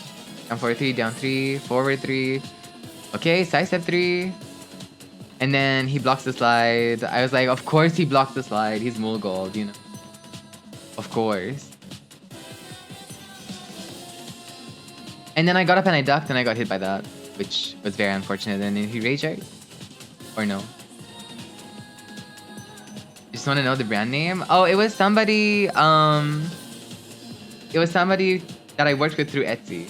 Down 4-3, down 3, forward 3. Okay, sidestep 3. And then he blocks the slide. I was like, of course he blocks the slide. He's Mulgold, you know. Of course. And then I got up and I ducked and I got hit by that, which was very unfortunate. And then he rage out. Or no? Just want to know the brand name? Oh, it was somebody, it was somebody that I worked with through Etsy.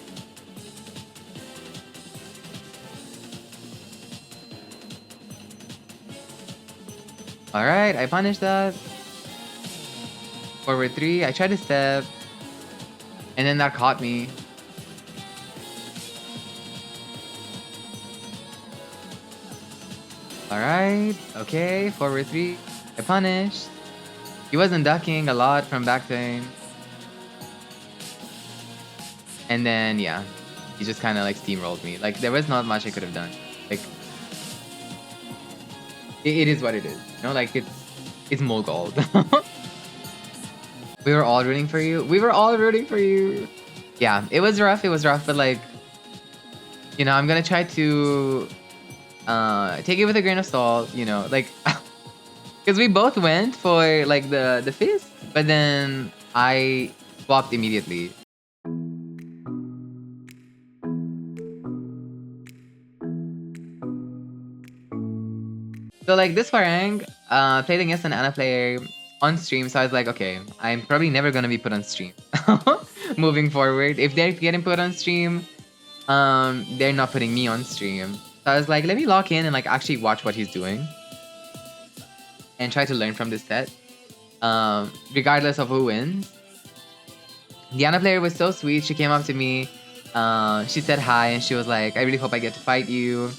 Alright, I punished that. Forward 3, I tried to step. And then that caught me. Alright, okay, forward 3. I punished. He wasn't ducking a lot from back turn. And then, yeah, he just kind of like steamrolled me. Like, there was not much I could have done. Like, it is what it is. You know, like, it's Mulgold. We were all rooting for you. We were all rooting for you. Yeah, it was rough, but like, you know, I'm gonna try to take it with a grain of salt, you know, like, because we both went for like the fist, but then I swapped immediately. So like this Hwoarang played against an Ana player on stream, so I was like, okay, I'm probably never gonna be put on stream moving forward. If they're getting put on stream, they're not putting me on stream. So I was like, let me lock in and like actually watch what he's doing and try to learn from this set, regardless of who wins. The Ana player was so sweet. She came up to me, she said hi, and she was like, I really hope I get to fight you.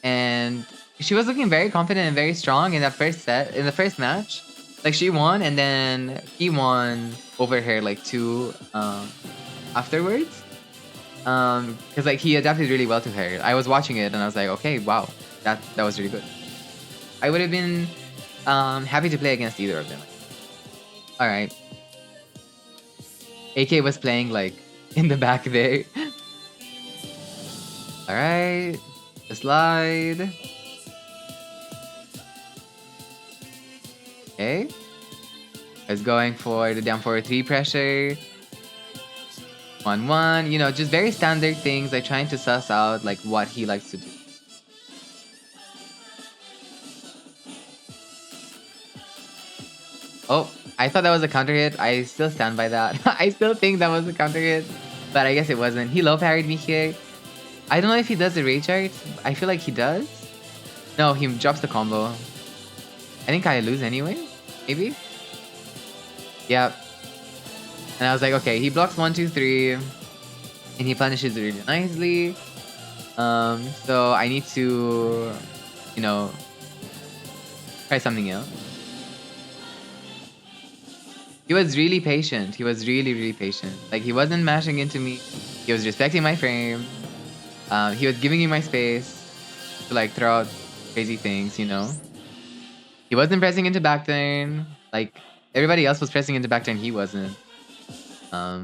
And she was looking very confident and very strong in that first set, in the first match. Like, she won, and then he won over her like 2 afterwards. Because like he adapted really well to her. I was watching it and I was like, okay, wow, that was really good. I would have been happy to play against either of them. All right. AK was playing like in the back there. All right, the slide. Okay. I was going for the down forward 3 pressure. 1-1, you know, just very standard things, like trying to suss out like what he likes to do. Oh, I thought that was a counter hit. I still stand by that. I still think that was a counter hit, but I guess it wasn't. He low parried me here. I don't know if he does the rage art. I feel like he does. No, he drops the combo. I think I lose anyway. Maybe? Yep. And I was like, okay, he blocks 1, 2, 3. And he punishes really nicely. So I need to, you know, try something else. He was really patient. He was really, really patient. Like, he wasn't mashing into me. He was respecting my frame. He was giving me my space to, like, throw out crazy things, you know? He wasn't pressing into back turn. Like, everybody else was pressing into back turn. He wasn't. Try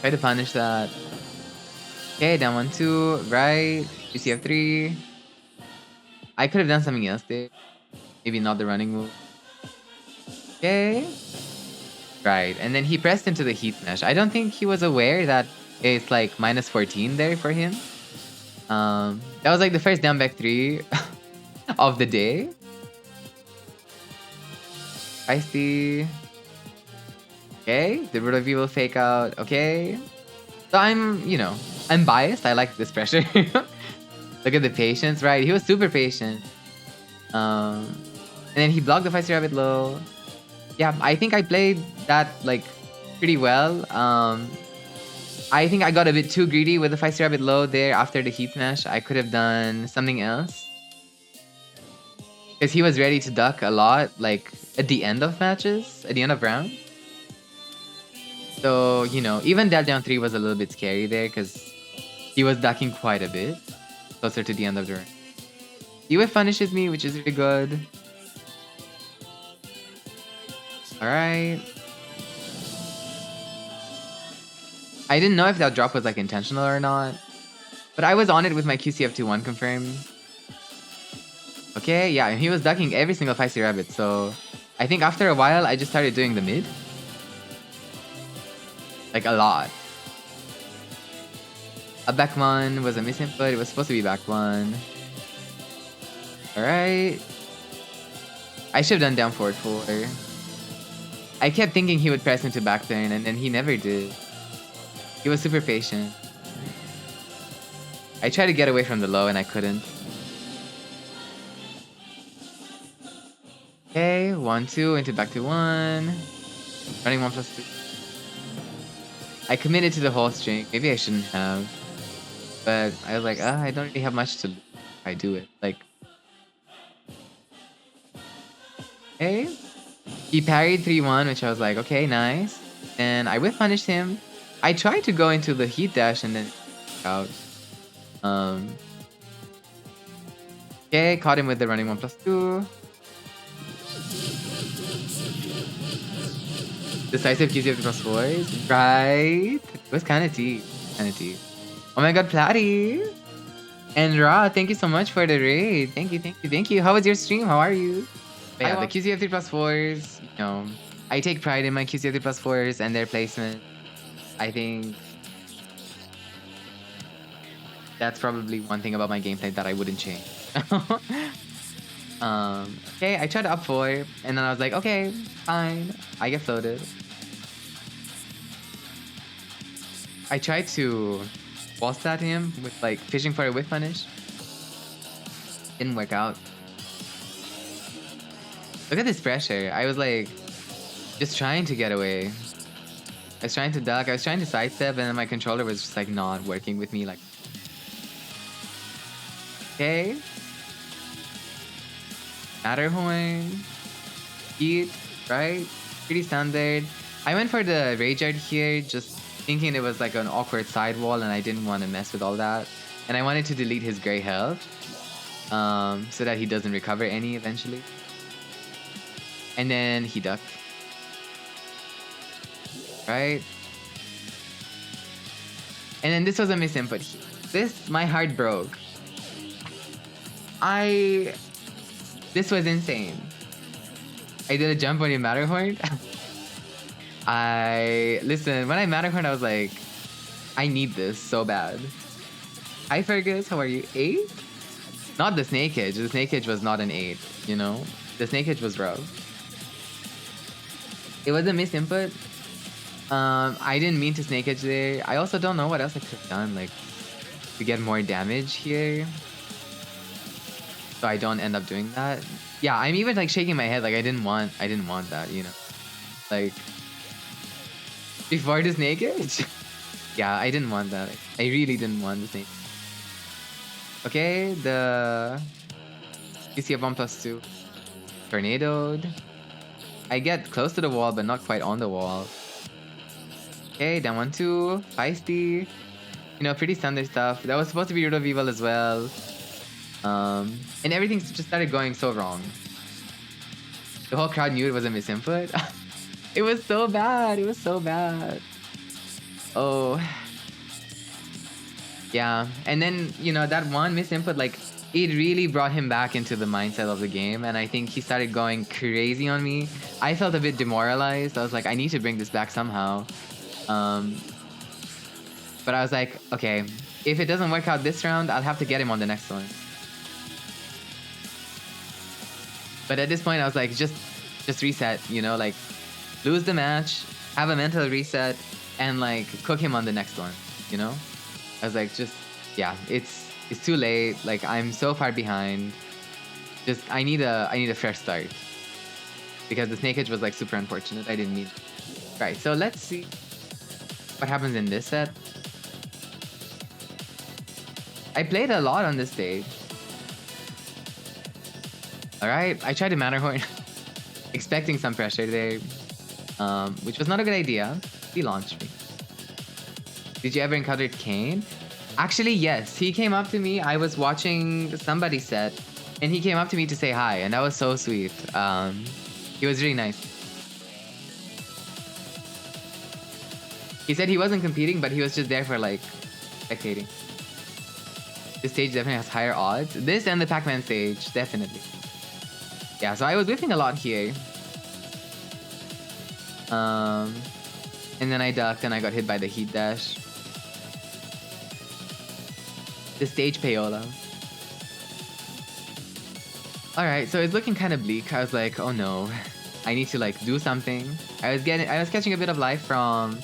to punish that. Okay, down 1, 2. Right. UCF3. I could have done something else there. Maybe not the running move. Okay. Right, and then he pressed into the heat smash. I don't think he was aware that it's like minus 14 there for him. That was like the first down back 3 of the day. Feisty. Okay, the root of evil fake out. Okay. So I'm, you know, I'm biased. I like this pressure. Look at the patience, right? He was super patient. And then he blocked the Feisty Rabbit low. Yeah, I think I played that like pretty well. I think I got a bit too greedy with the Feisty Rabbit low there after the heat smash. I could have done something else. Because he was ready to duck a lot, like at the end of matches, at the end of round. So, you know, even that down 3 was a little bit scary there because he was ducking quite a bit closer to the end of the round. He whiff punishes me, which is really good. Alright. I didn't know if that drop was like intentional or not. But I was on it with my QCF2-1 confirm. Okay, yeah, and he was ducking every single Feisty Rabbit, so I think after a while I just started doing the mid. Like a lot. A back 1 was a misinput, it was supposed to be back 1. Alright. I should have done down forward 4. I kept thinking he would press into back turn, and then he never did. He was super patient. I tried to get away from the low, and I couldn't. Okay, 1, 2, into back to 1. Running 1+2. I committed to the whole string. Maybe I shouldn't have. But I was like, I don't really have much to lose if I do it. Like, okay. He parried 3-1, which I was like, okay, nice. And I whiff punished him. I tried to go into the heat dash and then out. Okay, caught him with the running 1+2. Decisive QCF +4s. Right. It was kind of deep. Oh my god, Platty. And Ra, thank you so much for the raid. Thank you. How was your stream? How are you? But yeah, the QCF 3+4s, you know, I take pride in my QCF 3+4s and their placement. I think that's probably one thing about my gameplay that I wouldn't change. Okay, I tried up 4, and then I was like, okay, fine. I get floated. I tried to wall stat him with like fishing for a whiff punish. Didn't work out. Look at this pressure. I was like, just trying to get away. I was trying to duck, I was trying to sidestep, and then my controller was just like not working with me. Like, okay. Matterhorn. Heat, right? Pretty standard. I went for the Rage Art here, just thinking it was like an awkward sidewall, and I didn't want to mess with all that. And I wanted to delete his gray health, so that he doesn't recover any eventually. And then he ducked. Right? And then this was a misinput. My heart broke. This was insane. I did a jump on your Matterhorn. Listen, when I Matterhorn, I was like, I need this so bad. Hi Fergus, how are you? 8? Not the Snake Edge. The Snake Edge was not an 8, you know? The Snake Edge was rough. It was a misinput. I didn't mean to Snake Edge there. I also don't know what else I could have done, like, to get more damage here. so I don't end up doing that. Yeah, I'm even like shaking my head like I didn't want that, you know. Like before the snakeage. Yeah, I didn't want that. I really didn't want the snake. Okay, you see a 1+2. Tornadoed. I get close to the wall, but not quite on the wall. Okay, down 1-2. Feisty. You know, pretty standard stuff. That was supposed to be Root of Evil as well. And everything just started going so wrong. The whole crowd knew it was a misinput. It was so bad. It was so bad. Oh. Yeah. And then, you know, that one misinput, like, it really brought him back into the mindset of the game. And I think he started going crazy on me. I felt a bit demoralized. I was like, I need to bring this back somehow. But I was like, okay, if it doesn't work out this round, I'll have to get him on the next one. But at this point, I was like, just reset, you know, like lose the match, have a mental reset, and like cook him on the next one, you know? I was like, just, yeah, it's too late. Like I'm so far behind. Just, I need a fresh start. Because the snakeage was like super unfortunate. I didn't mean. Right, so let's see what happens in this set. I played a lot on this stage. Alright, I tried to Matterhorn. Expecting some pressure there. Which was not a good idea. He launched me. Did you ever encounter Kane? Actually, yes. He came up to me. I was watching somebody's set. And he came up to me to say hi. And that was so sweet. He was really nice. He said he wasn't competing, but he was just there for like spectating. This stage definitely has higher odds. This and the Pac-Man stage, definitely. Yeah, so I was whiffing a lot here. And then I ducked and I got hit by the heat dash. The stage payola. Alright, so it's looking kind of bleak. I was like, oh no, I need to like do something. I was catching a bit of life from,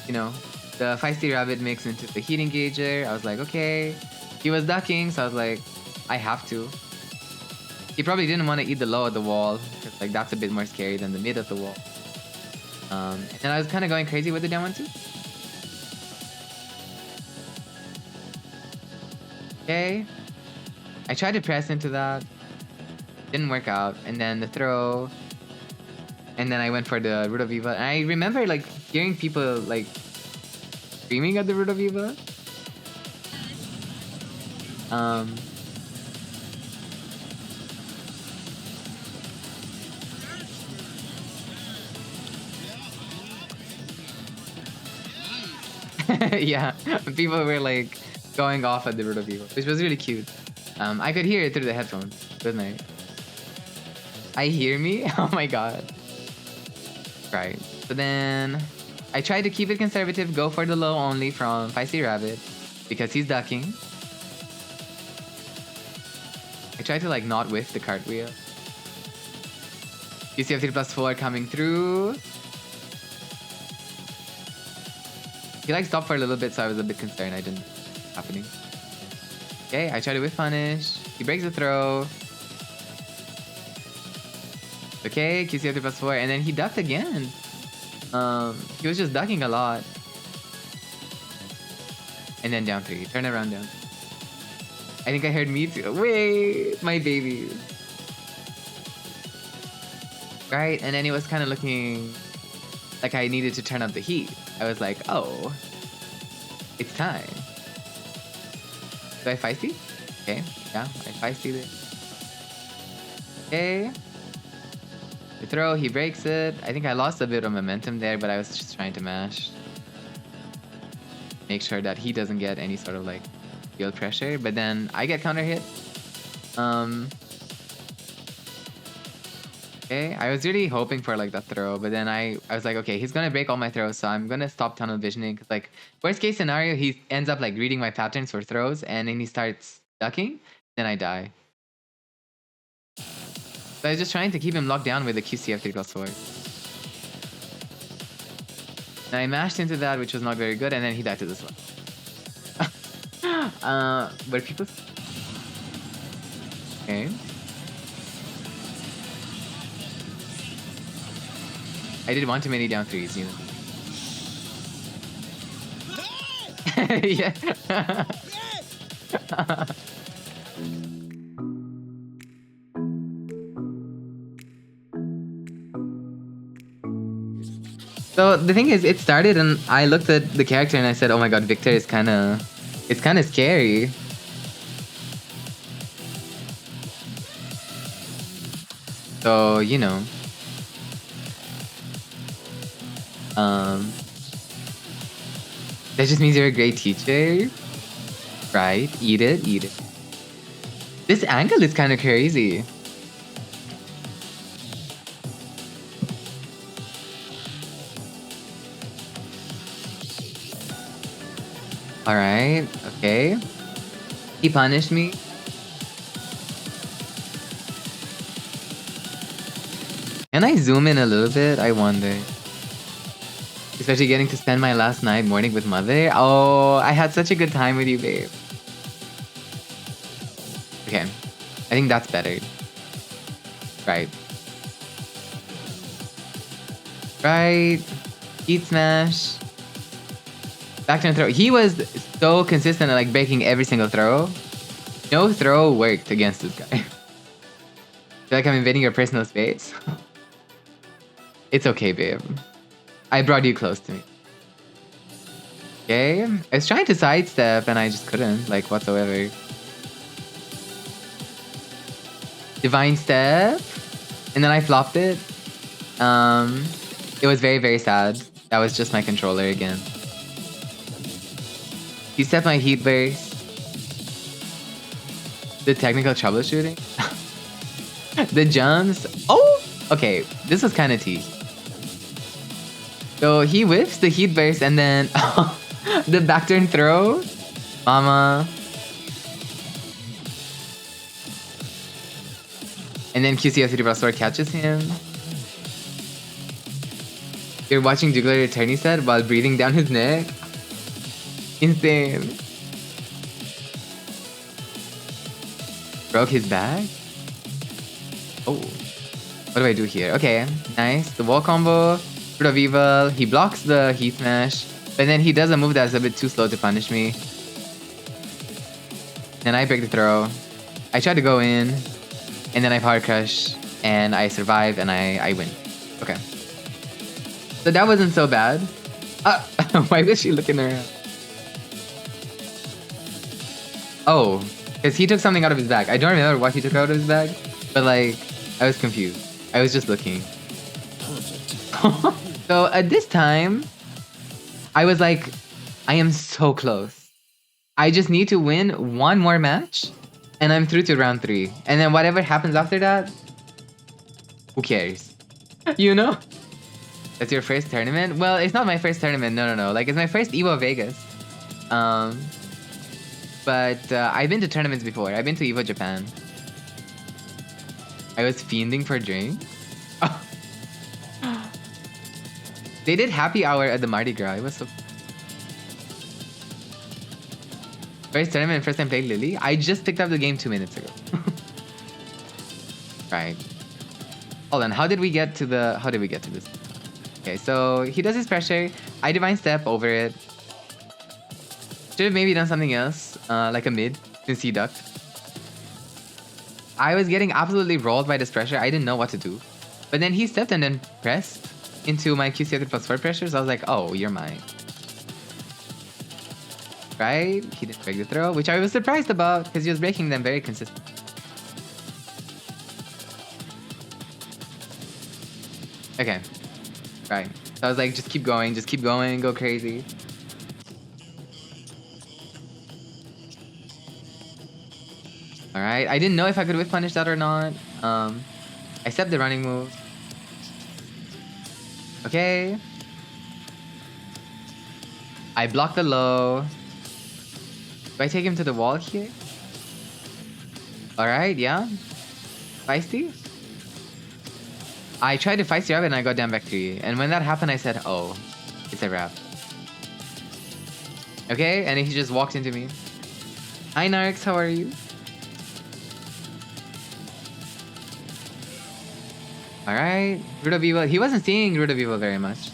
you know, the Feisty Rabbit mix into the heat engager. I was like, okay. He was ducking, so I was like, I have to. He probably didn't want to eat the low of the wall, because like that's a bit more scary than the mid of the wall. And I was kind of going crazy with the down 1-2. Okay. I tried to press into that. Didn't work out. And then the throw. And then I went for the Root of Evil. And I remember like hearing people like screaming at the Root of Evil. Yeah, people were like going off at the Root of Evil, which was really cute. I could hear it through the headphones. Good night. I hear me? Oh my god. Right. So then I tried to keep it conservative, go for the low only from Feisty Rabbit because he's ducking. I tried to like not whiff the cartwheel. UCF 3+4 coming through. He like stopped for a little bit, so I was a bit concerned. I didn't happening. Okay, I try to whiff punish. He breaks the throw. Okay, QCF 3+4, and then he ducked again. He was just ducking a lot. And then down 3. Turn around down. I think I heard me too. Wait, my baby. Right, and then it was kind of looking like I needed to turn up the heat. I was like, oh, it's time. Do I feisty? Okay, yeah, I feisty it. Okay. The throw, he breaks it. I think I lost a bit of momentum there, but I was just trying to mash. Make sure that he doesn't get any sort of like field pressure, but then I get counter hit. Okay, I was really hoping for like that throw, but then I was like, okay, he's gonna break all my throws, so I'm gonna stop tunnel visioning. Cause like worst case scenario, he ends up like reading my patterns for throws, and then he starts ducking, then I die. So I was just trying to keep him locked down with the QCF 3+4. And I mashed into that, which was not very good, and then he died to this one. But people. Okay. I did one too many down threes, you know. Yeah. So the thing is, it started and I looked at the character and I said, "Oh my god, Victor is it's kind of scary." So you know, that just means you're a great teacher, right? Eat it, eat it. This angle is kind of crazy. Alright, okay. He punished me. Can I zoom in a little bit? I wonder. Especially getting to spend my last night morning with mother. Oh, I had such a good time with you, babe. Okay, I think that's better. Right. Right. Heat smash. Back turn throw. He was so consistent at like breaking every single throw. No throw worked against this guy. Feel like I'm invading your personal space. It's okay, babe. I brought you close to me. Okay. I was trying to sidestep and I just couldn't, like, whatsoever. Divine step. And then I flopped it. It was very, very sad. That was just my controller again. He stepped my heat burst. The technical troubleshooting. The jumps. Oh! Okay, this was kind of tea. So he whiffs the heat burst and then the back turn throw. Mama. And then QCS Brawl Sword catches him. You're watching DewGlider turn, he said, while breathing down his neck. Insane. Broke his back? Oh. What do I do here? Okay, nice. The wall combo. Fruit of Evil. He blocks the heat smash. But then he does a move that's a bit too slow to punish me. Then I break the throw. I try to go in. And then I power crush. And I survive and I win. Okay. So that wasn't so bad. Why was she looking around? Oh, because he took something out of his bag. I don't remember what he took out of his bag, but like, I was confused. I was just looking. So at this time, I was like, I am so close. I just need to win one more match, and I'm through to round 3. And then whatever happens after that, who cares? You know? That's your first tournament? Well, it's not my first tournament. No. Like, it's my first EVO Vegas. But I've been to tournaments before. I've been to EVO Japan. I was fiending for drinks. Oh. They did happy hour at the Mardi Gras. It was so... First tournament, first time playing Lili. I just picked up the game 2 minutes ago. Right. Hold on. How did we get to this? Okay, so he does his pressure. I divine step over it. Should have maybe done something else, like a mid, since he ducked. I was getting absolutely rolled by this pressure. I didn't know what to do. But then he stepped and then pressed into my QC +4 pressure. So I was like, oh, you're mine. Right? He didn't break the throw, which I was surprised about because he was breaking them very consistently. Okay. Right. So I was like, just keep going, go crazy. Alright, I didn't know if I could whip punish that or not. I stepped the running move. Okay. I blocked the low. Do I take him to the wall here? Alright, yeah. Feisty? I tried to feisty up and I got down back 3. And when that happened, I said, oh, it's a wrap. Okay, and he just walked into me. Hi, Narks, how are you? Alright. Root of Evil. He wasn't seeing Root of Evil very much.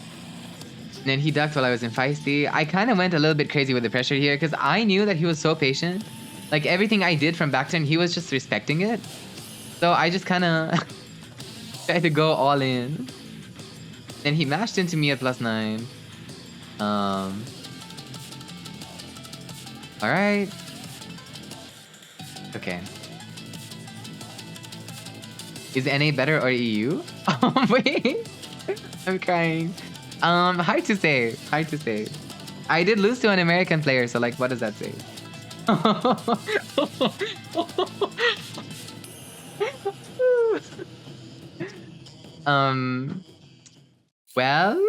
And then he ducked while I was in feisty. I kind of went a little bit crazy with the pressure here because I knew that he was so patient. Like everything I did from back turn, he was just respecting it. So I just kind of tried to go all in. Then he mashed into me at +9. Alright. Okay. Is NA better or EU? Oh, wait. I'm crying. Hard to say. Hard to say. I did lose to an American player, so like, what does that say? Well...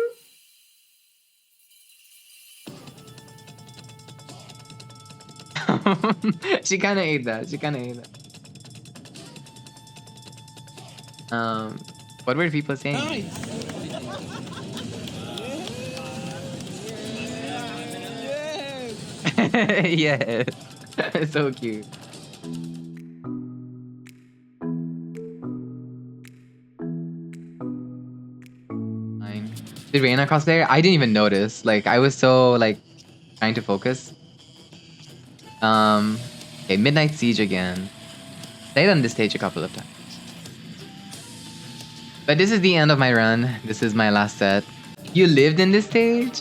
she kind of ate that. She kind of ate that. What were people saying? Yes. So cute. Fine. Did Reina cross there? I didn't even notice. Like, I was so, like, trying to focus. Okay, Midnight Siege again. Played on this stage a couple of times. But this is the end of my run. This is my last set. You lived in this stage?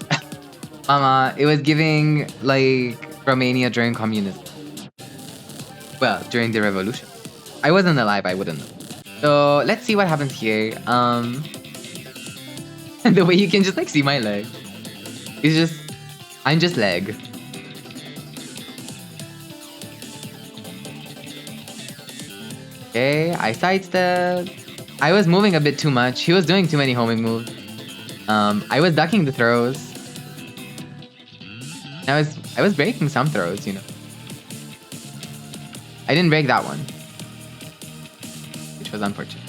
Mama, it was giving, like, Romania during communism. Well, during the revolution. I wasn't alive, I wouldn't know. So, let's see what happens here. The way you can just, like, see my leg. It's just... I'm just leg. Okay, I sidestep. I was moving a bit too much. He was doing too many homing moves. I was ducking the throws. I was breaking some throws, you know. I didn't break that one, which was unfortunate.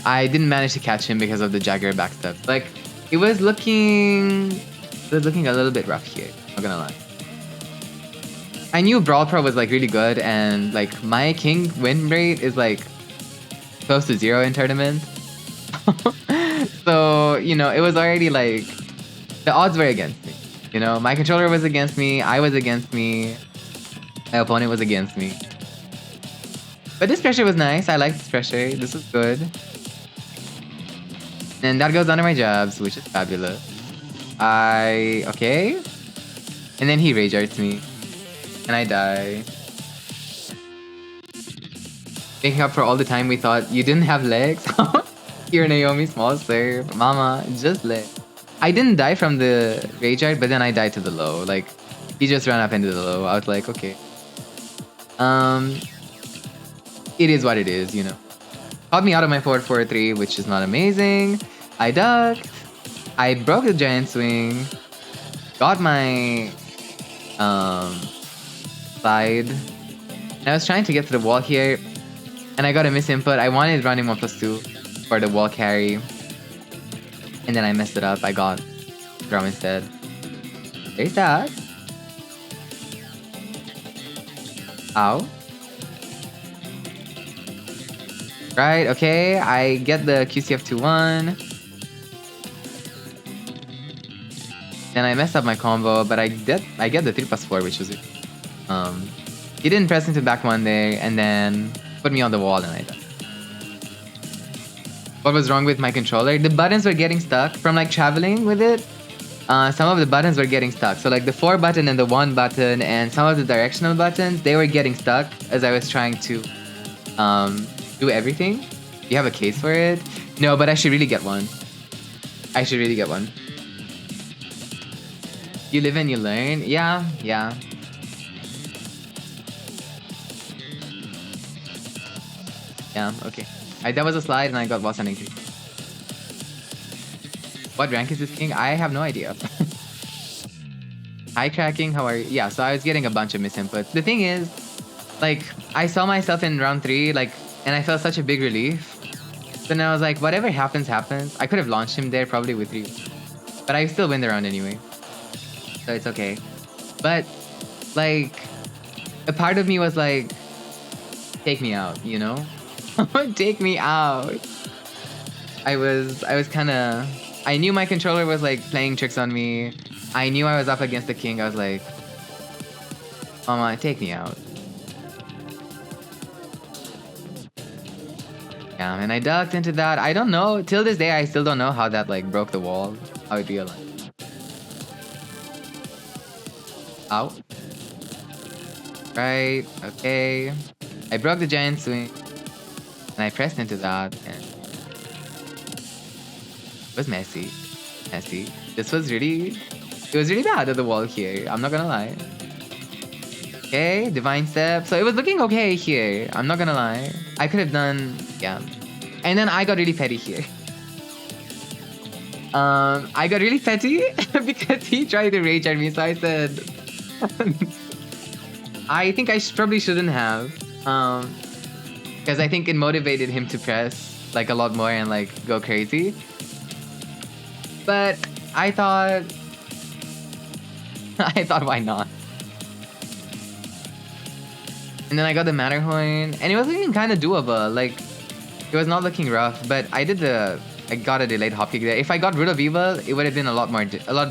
I didn't manage to catch him because of the Jagger backstep. Like, it was looking a little bit rough here. Not gonna lie. I knew Brawlpro was like really good, and like my king win rate is like close to 0 in tournaments. So, you know, it was already like the odds were against me. You know, my controller was against me, I was against me, my opponent was against me. But this pressure was nice. I liked this pressure. This was good. And that goes under my jabs, which is fabulous. Okay. And then he rage arts me. And I die. Making up for all the time we thought you didn't have legs. Here, Naomi, small serve. Mama, just legs. I didn't die from the rage art, but then I died to the low. Like, he just ran up into the low. I was like, okay. It is what it is, you know. Caught me out of my 4-4-3, which is not amazing. I ducked. I broke the giant swing. Got my slide. And I was trying to get to the wall here. And I got a misinput. I wanted running 1+2 for the wall carry. And then I messed it up. I got drum instead. There's that. Ow. Right, okay. I get the QCF 2-1. Then I messed up my combo, but I get the 3+4, which was it. He didn't press into back one there, and then put me on the wall, and I died. What was wrong with my controller? The buttons were getting stuck from like traveling with it. Some of the buttons were getting stuck. So like the 4 button and the 1 button and some of the directional buttons, they were getting stuck as I was trying to do everything. You have a case for it? No, but I should really get one. I should really get one. You live and you learn? Yeah. Yeah, okay. That was a slide and I got boss ending 3. What rank is this king? I have no idea. Hi cracking, how are you? Yeah, so I was getting a bunch of misinputs. The thing is, like, I saw myself in round 3, like, and I felt such a big relief. So then I was like, whatever happens, happens. I could have launched him there probably with 3. But I still win the round anyway. So it's okay. But, like, a part of me was like, take me out, you know? Take me out. I was kind of... I knew my controller was like playing tricks on me. I knew I was up against the king. I was like, Mama, take me out. Yeah, and I ducked into that. I don't know. Till this day, I still don't know how that like broke the wall. How it realized. Ow. Right. Okay. I broke the giant swing. And I pressed into that. And it was messy. Messy. This was really... It was really bad at the wall here. I'm not gonna lie. Okay, divine step. So it was looking okay here. I'm not gonna lie. I could have done... Yeah. And then I got really petty here. I got really petty because he tried to rage at me. So I said... I think I probably shouldn't have. Because I think it motivated him to press like a lot more and like go crazy. But I thought... I thought, why not? And then I got the Matterhorn, and it was looking kind of doable. Like, it was not looking rough, but I got a delayed hop kick there. If I got rid of evil, it would have been a lot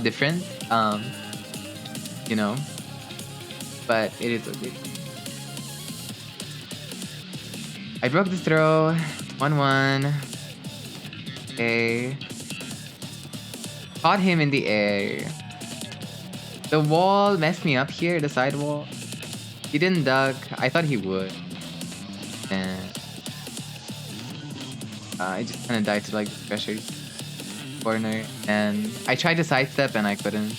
different. You know. But it is okay. I broke the throw. 1-1. Okay. Caught him in the air. The wall messed me up here, the side wall. He didn't duck. I thought he would. And I just kind of died to like the pressure corner. And I tried to sidestep and I couldn't.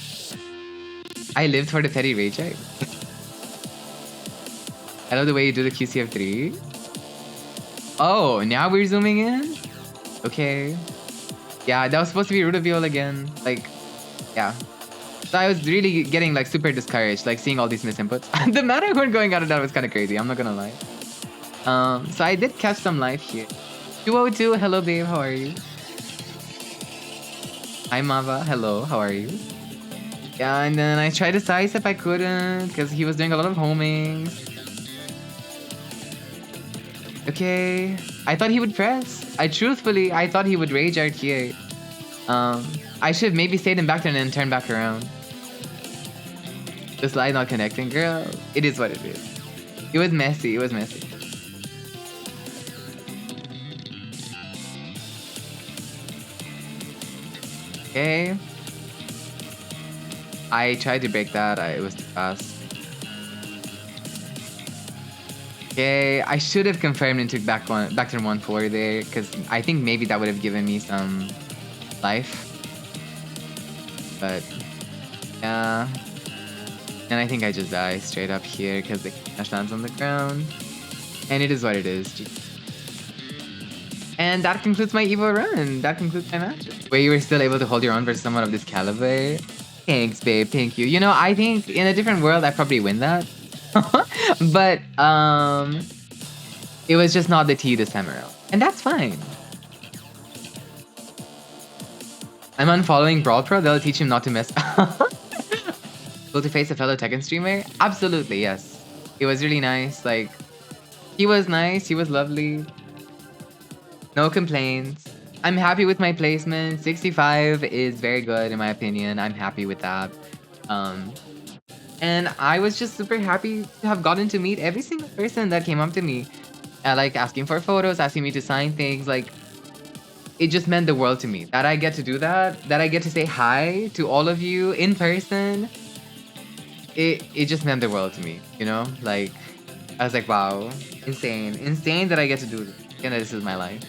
I lived for the petty rage. I love the way you do the QCF3. Oh, now we're zooming in? Okay. Yeah, that was supposed to be root of Evil again. Like, yeah. So I was really getting like super discouraged, like seeing all these misinputs. The Matterhorn going out of that was kind of crazy, I'm not gonna lie. So I did catch some life here. 202, hello babe, how are you? Hi Mava, hello, how are you? Yeah, and then I tried to sidestep, I couldn't, because he was doing a lot of homings. Okay, I thought he would press. I thought he would rage out here. I should have maybe stayed in back there and then turned back around. The slide not connecting, girl. It is what it is. It was messy, it was messy. Okay. I tried to break that, it was too fast. Okay, I should have confirmed and took back turn 1-4 there, because I think maybe that would have given me some life. But yeah. And I think I just die straight up here because the dash lands on the ground. And it is what it is. And that concludes my EVO run. That concludes my match. Where you were still able to hold your own versus someone of this caliber. Thanks, babe. Thank you. You know, I think in a different world, I probably win that. But, it was just not the T this time around. And that's fine. I'm unfollowing Brawlpro. They'll teach him not to mess up. Cool to face a fellow Tekken streamer? Absolutely, yes. It was really nice. Like, he was nice. He was lovely. No complaints. I'm happy with my placement. 65 is very good in my opinion. I'm happy with that. And I was just super happy to have gotten to meet every single person that came up to me. Like asking for photos, asking me to sign things. Like, it just meant the world to me. That I get to do that. That I get to say hi to all of you in person. It just meant the world to me, you know? Like, I was like, wow, insane. Insane that I get to do this. And this is my life.